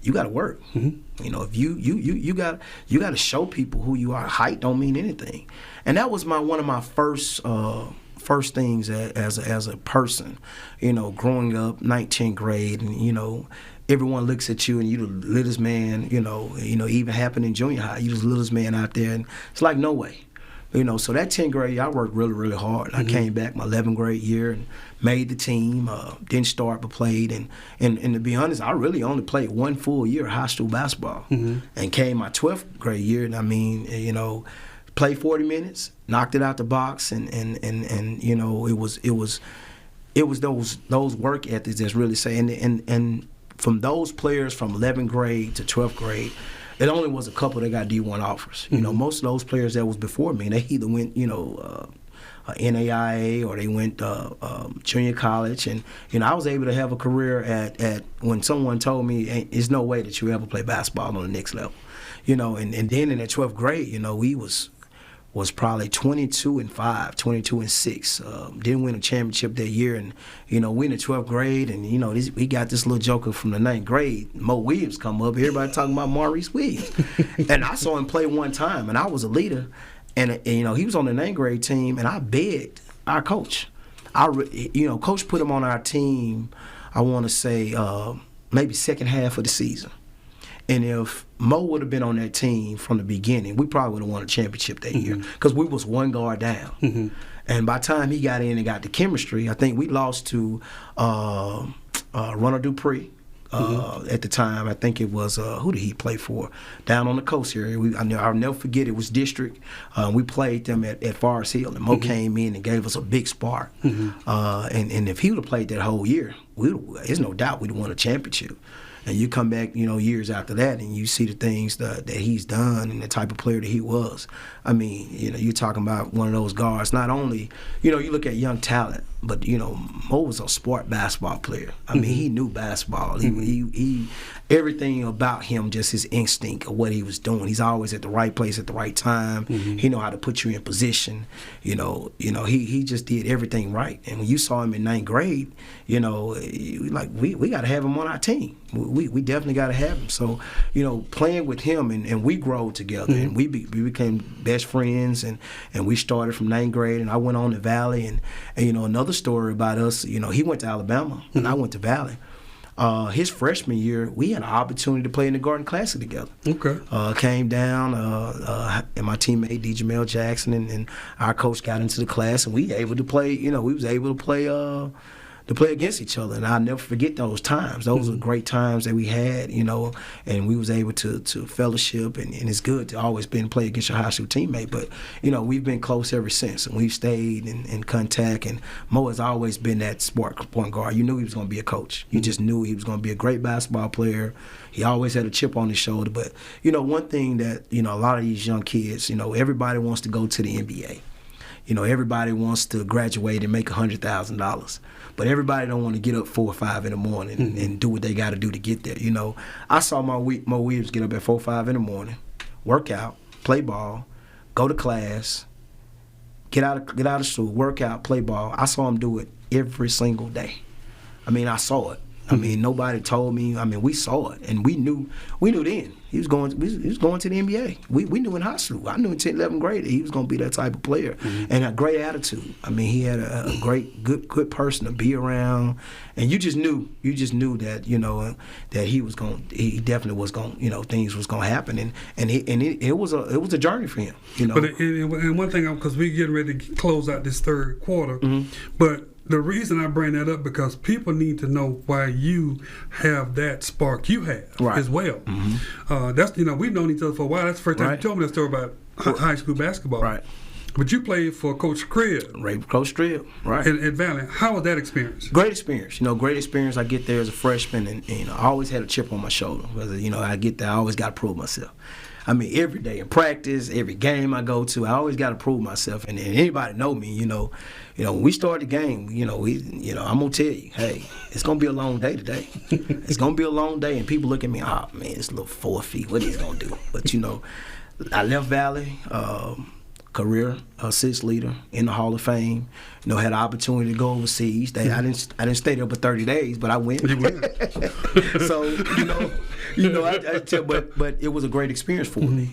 Speaker 5: you got to work. If you got to show people who you are. Height don't mean anything." And that was one of my first first things as a person, growing up, 19th grade, and everyone looks at you and you the littlest man, even happened in junior high, you the littlest man out there, and it's like no way. So that 10th grade year, I worked really, really hard. I came back my 11th grade year and made the team. Didn't start but played. And to be honest, I really only played one full year of high school basketball. And came my 12th grade year, and played 40 minutes, knocked it out the box, and it was those work ethics that's really saying. And from those players from 11th grade to 12th grade, it only was a couple that got D1 offers. Most of those players that was before me, they either went, NAIA or they went junior college. And, I was able to have a career at when someone told me, there's no way that you ever play basketball on the next level. And then in that 12th grade, we was probably 22-5, 22-6. Didn't win a championship that year, and we in the 12th grade, and we got this little joker from the 9th grade, Mo Williams, come up. Everybody talking about Maurice Williams, and I saw him play one time, and I was a leader, and he was on the 9th grade team, and I begged our coach. Coach put him on our team. I want to say maybe second half of the season. And if Mo would have been on that team from the beginning, we probably would have won a championship that year because we was one guard down. And by the time he got in and got the chemistry, I think we lost to Runner Dupree at the time. I think it was, who did he play for? Down on the coast here. I'll never forget, it was district. We played them at Forest Hill, and Mo came in and gave us a big spark. And if he would have played that whole year, there's no doubt we'd have won a championship. And you come back, years after that, and you see the things that he's done and the type of player that he was. I mean, you're talking about one of those guards. Not only, you look at young talent, but Mo was a sport basketball player. I mean, he knew basketball. He everything about him, just his instinct of what he was doing. He's always at the right place at the right time. He know how to put you in position. He just did everything right. And when you saw him in 9th grade, we got to have him on our team. We definitely got to have him. So, playing with him and we grew together and we became best friends and we started from 9th grade and I went on to Valley and another story about us, he went to Alabama and I went to Valley. His freshman year, we had an opportunity to play in the Garden Classic together. Okay. Came down, and my teammate D. Jamel Jackson and our coach got into the class, and we able to play. We was able to play against each other, and I'll never forget those times. Those were great times that we had, and we was able to fellowship, and it's good to always play against your high school teammate. But we've been close ever since, and we've stayed in contact. And Mo has always been that smart point guard. You knew he was going to be a coach. You just knew he was going to be a great basketball player. He always had a chip on his shoulder. But one thing that a lot of these young kids, everybody wants to go to the NBA. Everybody wants to graduate and make $100,000. But everybody don't want to get up 4 or 5 in the morning and do what they got to do to get there. I saw Mo Williams get up at 4 or 5 in the morning, work out, play ball, go to class, get out of school, work out, play ball. I saw him do it every single day. I mean, I saw it. I mean, nobody told me. I mean, we saw it, and we knew then he was going to the NBA. We knew in high school. I knew in 10th, 11th grade that he was going to be that type of player and a great attitude. I mean, he had a great, good person to be around, and you just knew that that he definitely was going, things was going to happen, and it was a journey for him.
Speaker 1: But and one thing, because we're getting ready to close out this third quarter, but. The reason I bring that up because people need to know why you have that spark you have as well. That's we've known each other for a while. That's the first time you told me that story about high school basketball. Right. But you played for Coach Cribb.
Speaker 5: Coach Cribb, right.
Speaker 1: At Valley. How was that experience?
Speaker 5: Great experience. Great experience. I get there as a freshman, and I always had a chip on my shoulder. Because, I get there, I always got to prove myself. I mean, every day in practice, every game I go to, I always got to prove myself. And anybody know me, when we start the game, I'm gonna tell you, hey, it's gonna be a long day today. It's gonna be a long day, and people look at me, oh man, this little 4 feet, what he's gonna do? But I left Valley, career assist leader in the Hall of Fame. Had an opportunity to go overseas. I didn't stay there for 30 days, but I went. You went. So I tell, but it was a great experience for me.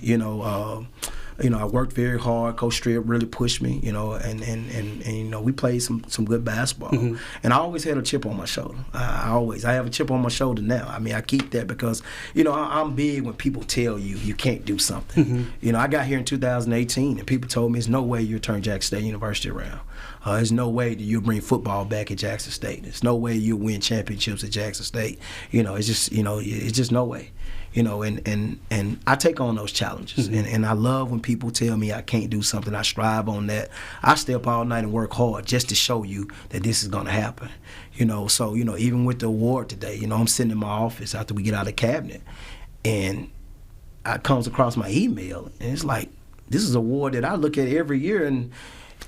Speaker 5: I worked very hard. Coach Strip really pushed me, and we played some good basketball. Mm-hmm. And I always had a chip on my shoulder. I have a chip on my shoulder now. I mean, I keep that because, I'm big when people tell you can't do something. Mm-hmm. I got here in 2018, and people told me there's no way you'll turn Jackson State University around. There's no way that you'll bring football back at Jackson State. There's no way you'll win championships at Jackson State. It's just no way. And I take on those challenges. Mm-hmm. And I love when people tell me I can't do something. I strive on that. I stay up all night and work hard just to show you that this is going to happen. So even with the award today, I'm sitting in my office after we get out of cabinet, and I comes across my email, and it's like, this is an award that I look at every year, and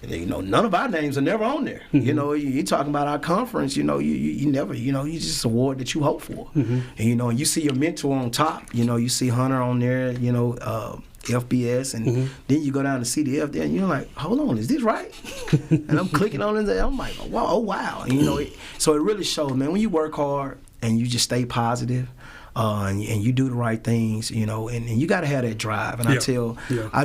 Speaker 5: none of our names are never on there. Mm-hmm. You're talking about our conference. You never. You just award that you hope for. Mm-hmm. And you see your mentor on top. You see Hunter on there. FBS, and mm-hmm. then you go down to CDF there, and you're like, hold on, is this right? And I'm clicking on it, and I'm like, oh wow. So it really shows, man. When you work hard and you just stay positive. And you do the right things, and you got to have that drive. And I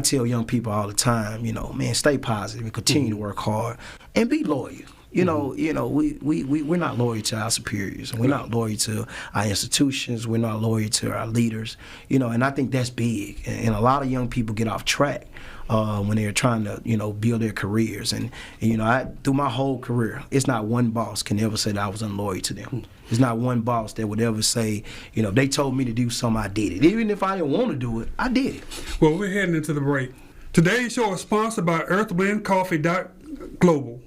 Speaker 5: tell young people all the time, man, stay positive and continue to work hard and be loyal. We're not loyal to our superiors, and we're not loyal to our institutions. We're not loyal to our leaders, and I think that's big. And a lot of young people get off track when they're trying to, build their careers. And through my whole career, it's not one boss can ever say that I was unloyal to them. There's not one boss that would ever say, if they told me to do something, I did it. Even if I didn't want to do it, I did it.
Speaker 1: Well, we're heading into the break. Today's show is sponsored by EarthBlendCoffee.Global.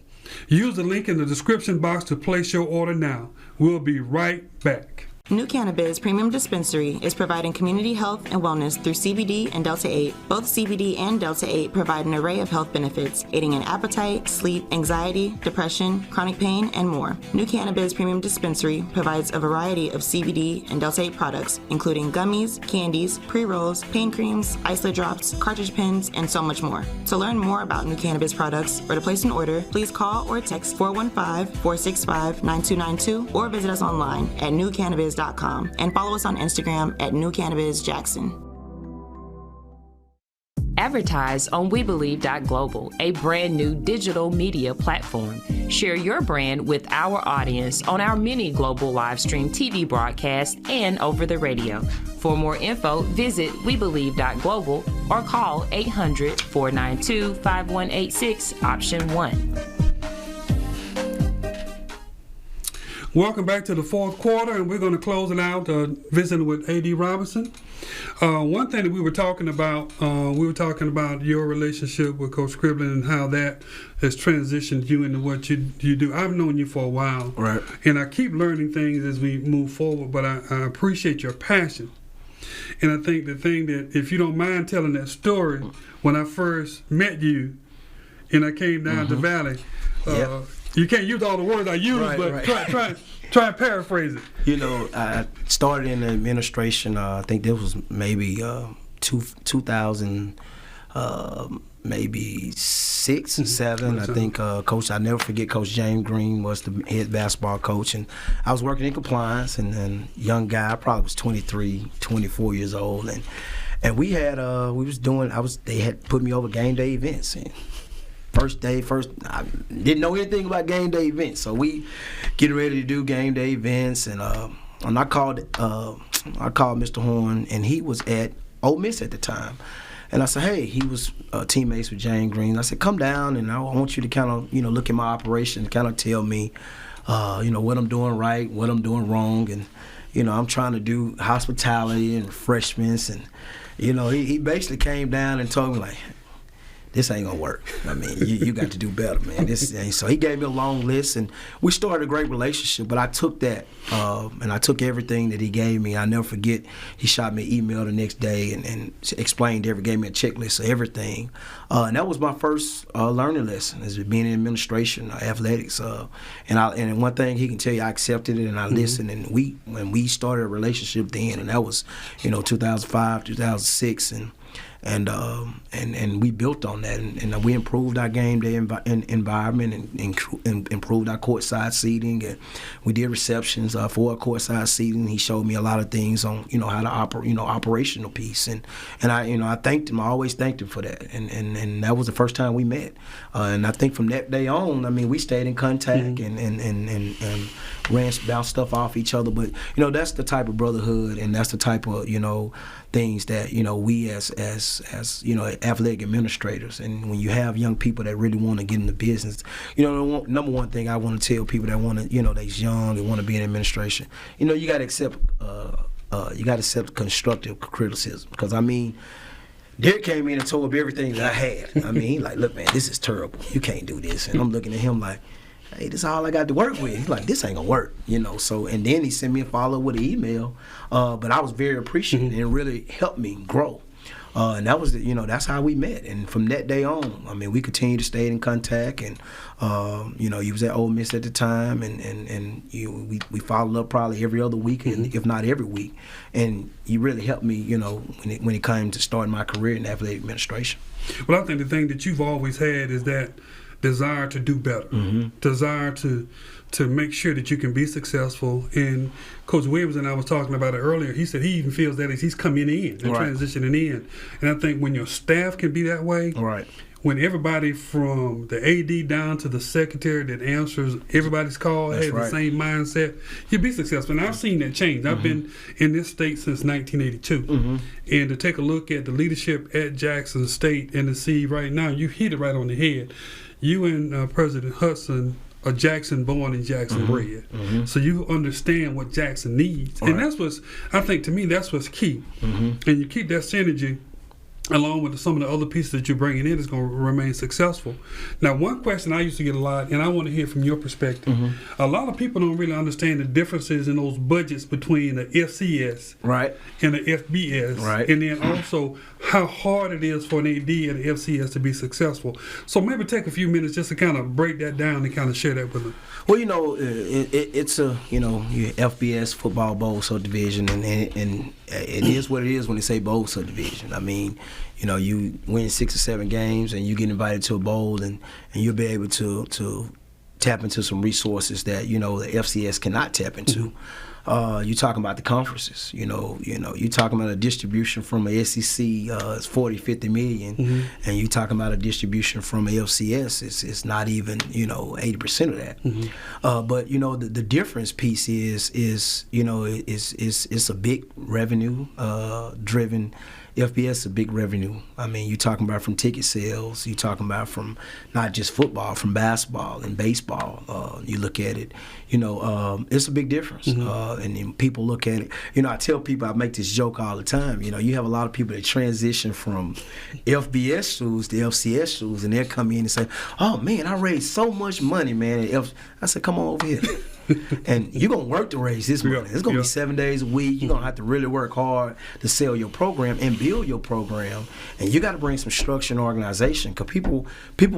Speaker 1: Use the link in the description box to place your order now. We'll be right back.
Speaker 3: New Cannabis Premium Dispensary is providing community health and wellness through CBD and Delta-8. Both CBD and Delta-8 provide an array of health benefits, aiding in appetite, sleep, anxiety, depression, chronic pain, and more. New Cannabis Premium Dispensary provides a variety of CBD and Delta-8 products, including gummies, candies, pre-rolls, pain creams, isolate drops, cartridge pens, and so much more. To learn more about New Cannabis products or to place an order, please call or text 415-465-9292 or visit us online at newcannabis.com and follow us on Instagram at newcannabisjackson.
Speaker 4: Advertise on WeBelieve.Global, a brand new digital media platform. Share your brand with our audience on our many global live stream TV broadcasts and over the radio. For more info, visit WeBelieve.Global or call 800-492-5186, option 1.
Speaker 1: Welcome back to the fourth quarter, and we're going to close it out visiting with A.D. Robison. One thing that we were talking about your relationship with Coach Scribbling and how that has transitioned you into what you do. I've known you for a while,
Speaker 5: right?
Speaker 1: And I keep learning things as we move forward, but I appreciate your passion. And I think the thing that, if you don't mind telling that story, when I first met you and I came down to Valley, you can't use all the words I use, but try and paraphrase it.
Speaker 5: I started in the administration. I think this was maybe 2000, maybe 6 or 7. I think Coach. I never forget. Coach James Green was the head basketball coach, and I was working in compliance. And then young guy, I probably was 23, 24 years old, and we had they had put me over game day events. And First, I didn't know anything about game day events, so we getting ready to do game day events, and I called Mr. Horne, and he was at Ole Miss at the time, and I said, hey, he was teammates with James Green. I said, come down, and I want you to kind of look at my operation, kind of tell me, what I'm doing right, what I'm doing wrong, and I'm trying to do hospitality and refreshments, and he basically came down and told me like, this ain't gonna work. I mean, you got to do better, man. So he gave me a long list, and we started a great relationship. But I took that, and I took everything that he gave me. I never forget, he shot me an email the next day and explained gave me a checklist of everything. And that was my first learning lesson, is being in administration, athletics. And one thing he can tell you, I accepted it and I listened. And when we started a relationship then, and that was 2005, 2006, and we built on that, and we improved our game day environment and improved our courtside seating, and we did receptions for our courtside seating. He showed me a lot of things on how to operate, operational piece, and I thanked him. I always thanked him for that, and that was the first time we met, and I think from that day on, I mean, we stayed in contact and bounced stuff off each other. But that's the type of brotherhood, and that's the type of things that we as athletic administrators, and when you have young people that really want to get into business, the number one thing I want to tell people that want to that's young and want to be in administration, you got to accept constructive criticism, because I mean, Derek came in and told me everything that I had. I mean, he like, look, man, this is terrible. You can't do this. And I'm looking at him like, hey, this is all I got to work with. He's like, this ain't gonna work, So, and then he sent me a follow with an email, but I was very appreciative, and it really helped me grow. And that was, that's how we met. And from that day on, I mean, we continued to stay in contact. And, he was at Ole Miss at the time, and we followed up probably every other week, if not every week. And he really helped me, when it came to starting my career in athletic administration.
Speaker 1: Well, I think the thing that you've always had is that desire to do better, desire to make sure that you can be successful. And Coach Williams and I was talking about it earlier. He said he even feels that as he's coming in and transitioning in. And I think when your staff can be that way, when everybody from the AD down to the secretary that answers everybody's call has the same mindset, you'll be successful. And I've seen that change. I've been in this state since 1982. And to take a look at the leadership at Jackson State and to see right now, you hit it right on the head. You and President Hudson are Jackson born and Jackson bred. So you understand what Jackson needs. And that's what's, I think to me, that's what's key. And you keep that synergy along with some of the other pieces that you're bringing in is going to remain successful. Now, one question I used to get a lot, and I want to hear from your perspective. A lot of people don't really understand the differences in those budgets between the FCS and the FBS, and then also how hard it is for an AD and the FCS to be successful. So maybe take a few minutes just to kind of break that down and kind of share that with them.
Speaker 5: Well, it's a your FBS football bowl subdivision, and it is what it is when they say bowl subdivision. I mean, you win 6 or 7 games and you get invited to a bowl, and you'll be able to tap into some resources that the FCS cannot tap into. You're talking about the conferences. You're talking about a distribution from a SEC it's 40, 50 million, and you're talking about a distribution from a FCS. It's not even 80% of that. But the difference piece is it's a big revenue driven. FBS is a big revenue. I mean, you're talking about from ticket sales. You're talking about from not just football, from basketball and baseball. You look at it, it's a big difference. And then people look at it. I tell people, I make this joke all the time. You have a lot of people that transition from FBS schools to FCS schools, and they'll come in and say, "Oh man, I raised so much money, man." I said, "Come on over here." And you're going to work to raise this money. It's going to be 7 days a week. You're going to have to really work hard to sell your program and build your program. And you got to bring some structure and organization, because people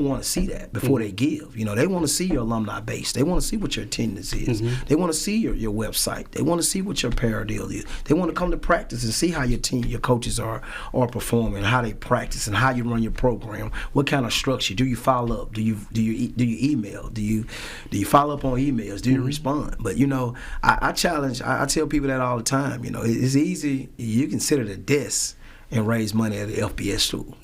Speaker 5: want to see that before they give. They want to see your alumni base. They want to see what your attendance is. They want to see your website. They want to see what your paradeal is. They want to come to practice and see how your team, your coaches are performing, how they practice, and how you run your program. What kind of structure? Do you follow up? Do you email? Do you follow up on emails? Do you respond? But I challenge. I tell people that all the time. It's easy. You can sit at a desk and raise money at the FBS school,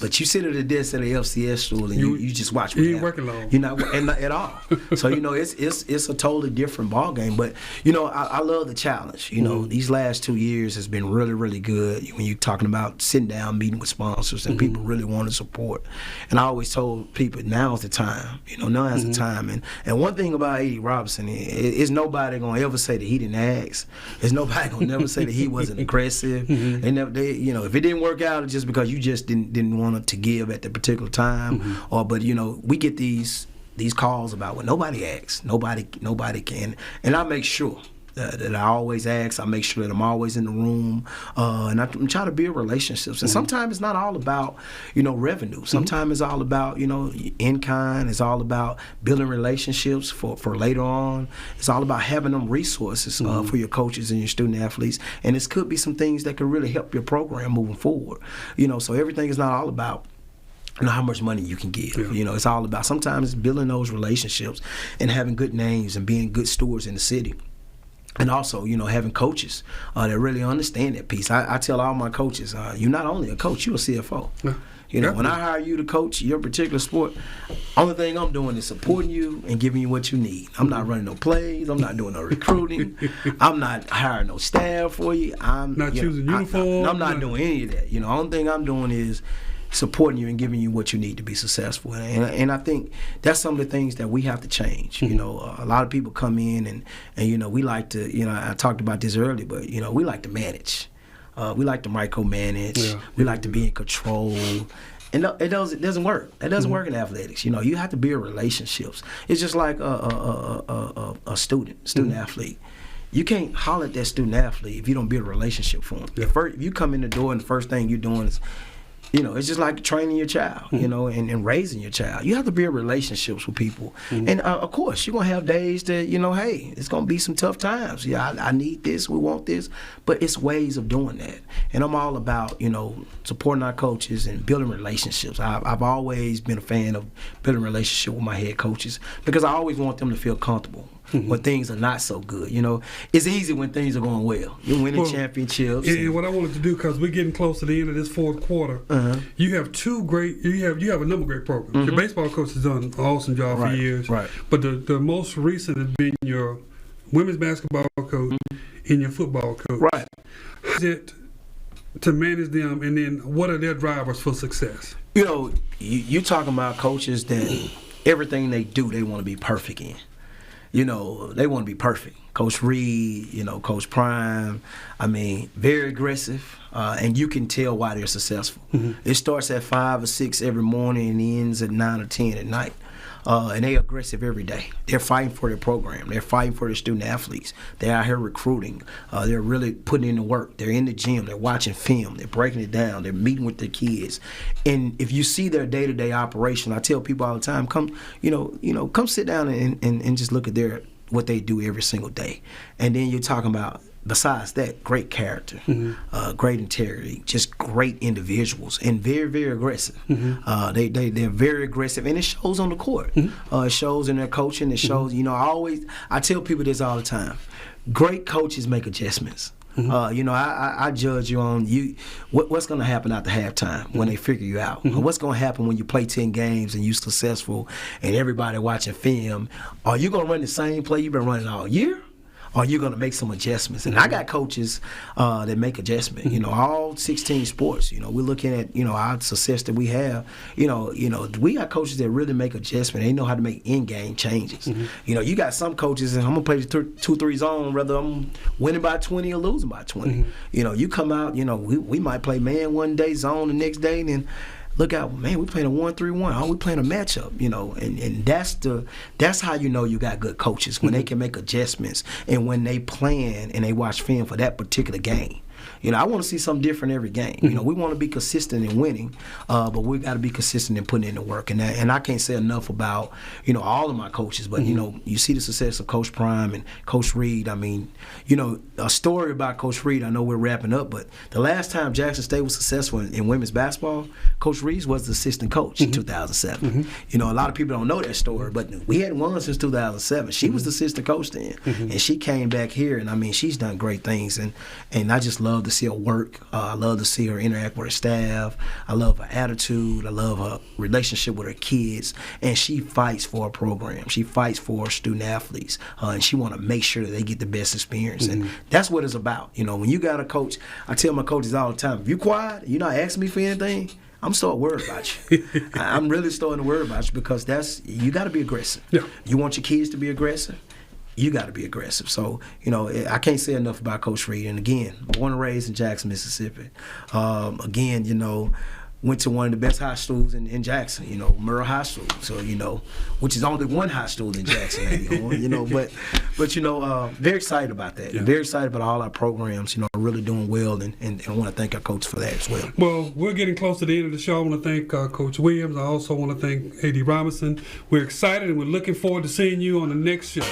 Speaker 5: but you sit at a desk at the FCS school and you just watch.
Speaker 1: You ain't working long.
Speaker 5: You're not at all. So it's a totally different ball game. But I love the challenge. These last 2 years has been really, really good. When you're talking about sitting down, meeting with sponsors, and people really want to support. And I always told people, now's the time. Now's the time. And one thing about A.D. Robison is nobody gonna ever say that he didn't ask. There's nobody gonna never say that he wasn't aggressive. If it didn't work out, it's just because you just didn't want to give at the particular time. But we get these calls about when nobody asks, nobody can, and I make sure that I always ask. I make sure that I'm always in the room, and I'm trying to build relationships. And sometimes it's not all about, revenue. Sometimes it's all about, in kind. It's all about building relationships for later on. It's all about having them resources for your coaches and your student athletes. And this could be some things that could really help your program moving forward. So everything is not all about how much money you can give. It's all about sometimes building those relationships and having good names and being good stewards in the city. And also, having coaches that really understand that piece. I tell all my coaches, you're not only a coach, you're a CFO. Yeah. When I hire you to coach your particular sport, only thing I'm doing is supporting you and giving you what you need. I'm not running no plays. I'm not doing no recruiting. I'm not hiring no staff for you. I'm
Speaker 1: not choosing uniforms.
Speaker 5: I'm not doing any of that. The only thing I'm doing is supporting you and giving you what you need to be successful. And I think that's some of the things that we have to change. A lot of people come in and we like to, I talked about this earlier, but, we like to manage. We like to micromanage. Yeah. We like to be in control. And it doesn't work. It doesn't work in athletics. You have to build relationships. It's just like a student athlete. You can't holler at that student athlete if you don't build a relationship for him. Yeah. If you come in the door and the first thing you're doing is, it's just like training your child, and raising your child. You have to build relationships with people. And, of course, you're going to have days that, hey, it's going to be some tough times. Yeah, I need this, we want this. But it's ways of doing that. And I'm all about, supporting our coaches and building relationships. I've always been a fan of building a relationship with my head coaches because I always want them to feel comfortable. When things are not so good, it's easy when things are going well. You're winning championships.
Speaker 1: And what I wanted to do, because we're getting close to the end of this fourth quarter, you have you have a number of great programs. Your baseball coach has done an awesome job for years. Right. But the most recent has been your women's basketball coach and your football coach.
Speaker 5: Right.
Speaker 1: How is it to manage them, and then what are their drivers for success?
Speaker 5: You're talking about coaches that everything they do, they want to be perfect in. They want to be perfect. Coach Reed, Coach Prime, very aggressive, and you can tell why they're successful. It starts at 5 or 6 every morning and ends at 9 or 10 at night. And they're aggressive every day. They're fighting for their program. They're fighting for their student athletes. They're out here recruiting. They're really putting in the work. They're in the gym. They're watching film. They're breaking it down. They're meeting with their kids. And if you see their day-to-day operation, I tell people all the time, come sit down and just look at what they do every single day. And then you're talking about, besides that, great character, great integrity, just great individuals, and very, very aggressive. They're very aggressive, and it shows on the court. It shows in their coaching. It shows, I tell people this all the time. Great coaches make adjustments. I judge you on what's going to happen after halftime when they figure you out. What's going to happen when you play 10 games and you're successful and everybody watching film? Are you going to run the same play you've been running all year? Or you're going to make some adjustments. And I got coaches that make adjustments. All 16 sports, we're looking at, our success that we have. We got coaches that really make adjustments. They know how to make in-game changes. You got some coaches, and I'm going to play the 2-3 zone, whether I'm winning by 20 or losing by 20. You come out, we might play man one day, zone the next day, and then look out, man, we're playing a 1-3-1. We're playing a matchup, and that's how you got good coaches, when they can make adjustments and when they plan and they watch film for that particular game. I want to see something different every game. We want to be consistent in winning, but we got to be consistent in putting in the work. And I can't say enough about, all of my coaches, but, you see the success of Coach Prime and Coach Reed. A story about Coach Reed, I know we're wrapping up, but the last time Jackson State was successful in women's basketball, Coach Reed was the assistant coach in 2007. A lot of people don't know that story, but we hadn't won since 2007. She was the assistant coach then, and she came back here, and, she's done great things, and I just love to see her work. I love to see her interact with her staff. I love her attitude. I love her relationship with her kids. And she fights for her program. She fights for her student athletes. And she want to make sure that they get the best experience. And that's what it's about. When you got a coach, I tell my coaches all the time, if you're quiet, you're not asking me for anything, I'm starting to worry about you. I'm really starting to worry about you, because you got to be aggressive. Yeah. You want your kids to be aggressive, you got to be aggressive. So, I can't say enough about Coach Reed. And again, born and raised in Jackson, Mississippi. went to one of the best high schools in Jackson, you know, Murrah High School. So, you know, which is only one high school in Jackson, you know, but you know, very excited about that. Yeah. Very excited about all our programs, you know, really doing well, and I want to thank our coach for that as well.
Speaker 1: Well, we're getting close to the end of the show. I want to thank Coach Williams. I also want to thank A.D. Robison. We're excited and we're looking forward to seeing you on the next show.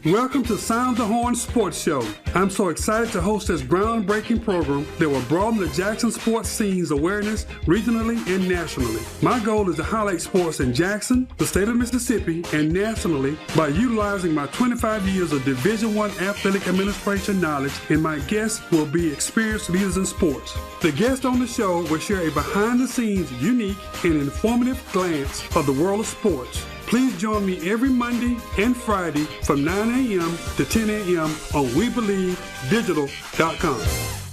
Speaker 1: Welcome to Sound the Horn Sports Show. I'm so excited to host this groundbreaking program that will broaden the Jackson sports scene's awareness regionally and nationally. My goal is to highlight sports in Jackson, the state of Mississippi, and nationally by utilizing my 25 years of Division I athletic administration knowledge, and my guests will be experienced leaders in sports. The guests on the show will share a behind-the-scenes, unique, and informative glance of the world of sports. Please join me every Monday and Friday from 9 a.m. to 10 a.m. on WeBelieveDigital.com.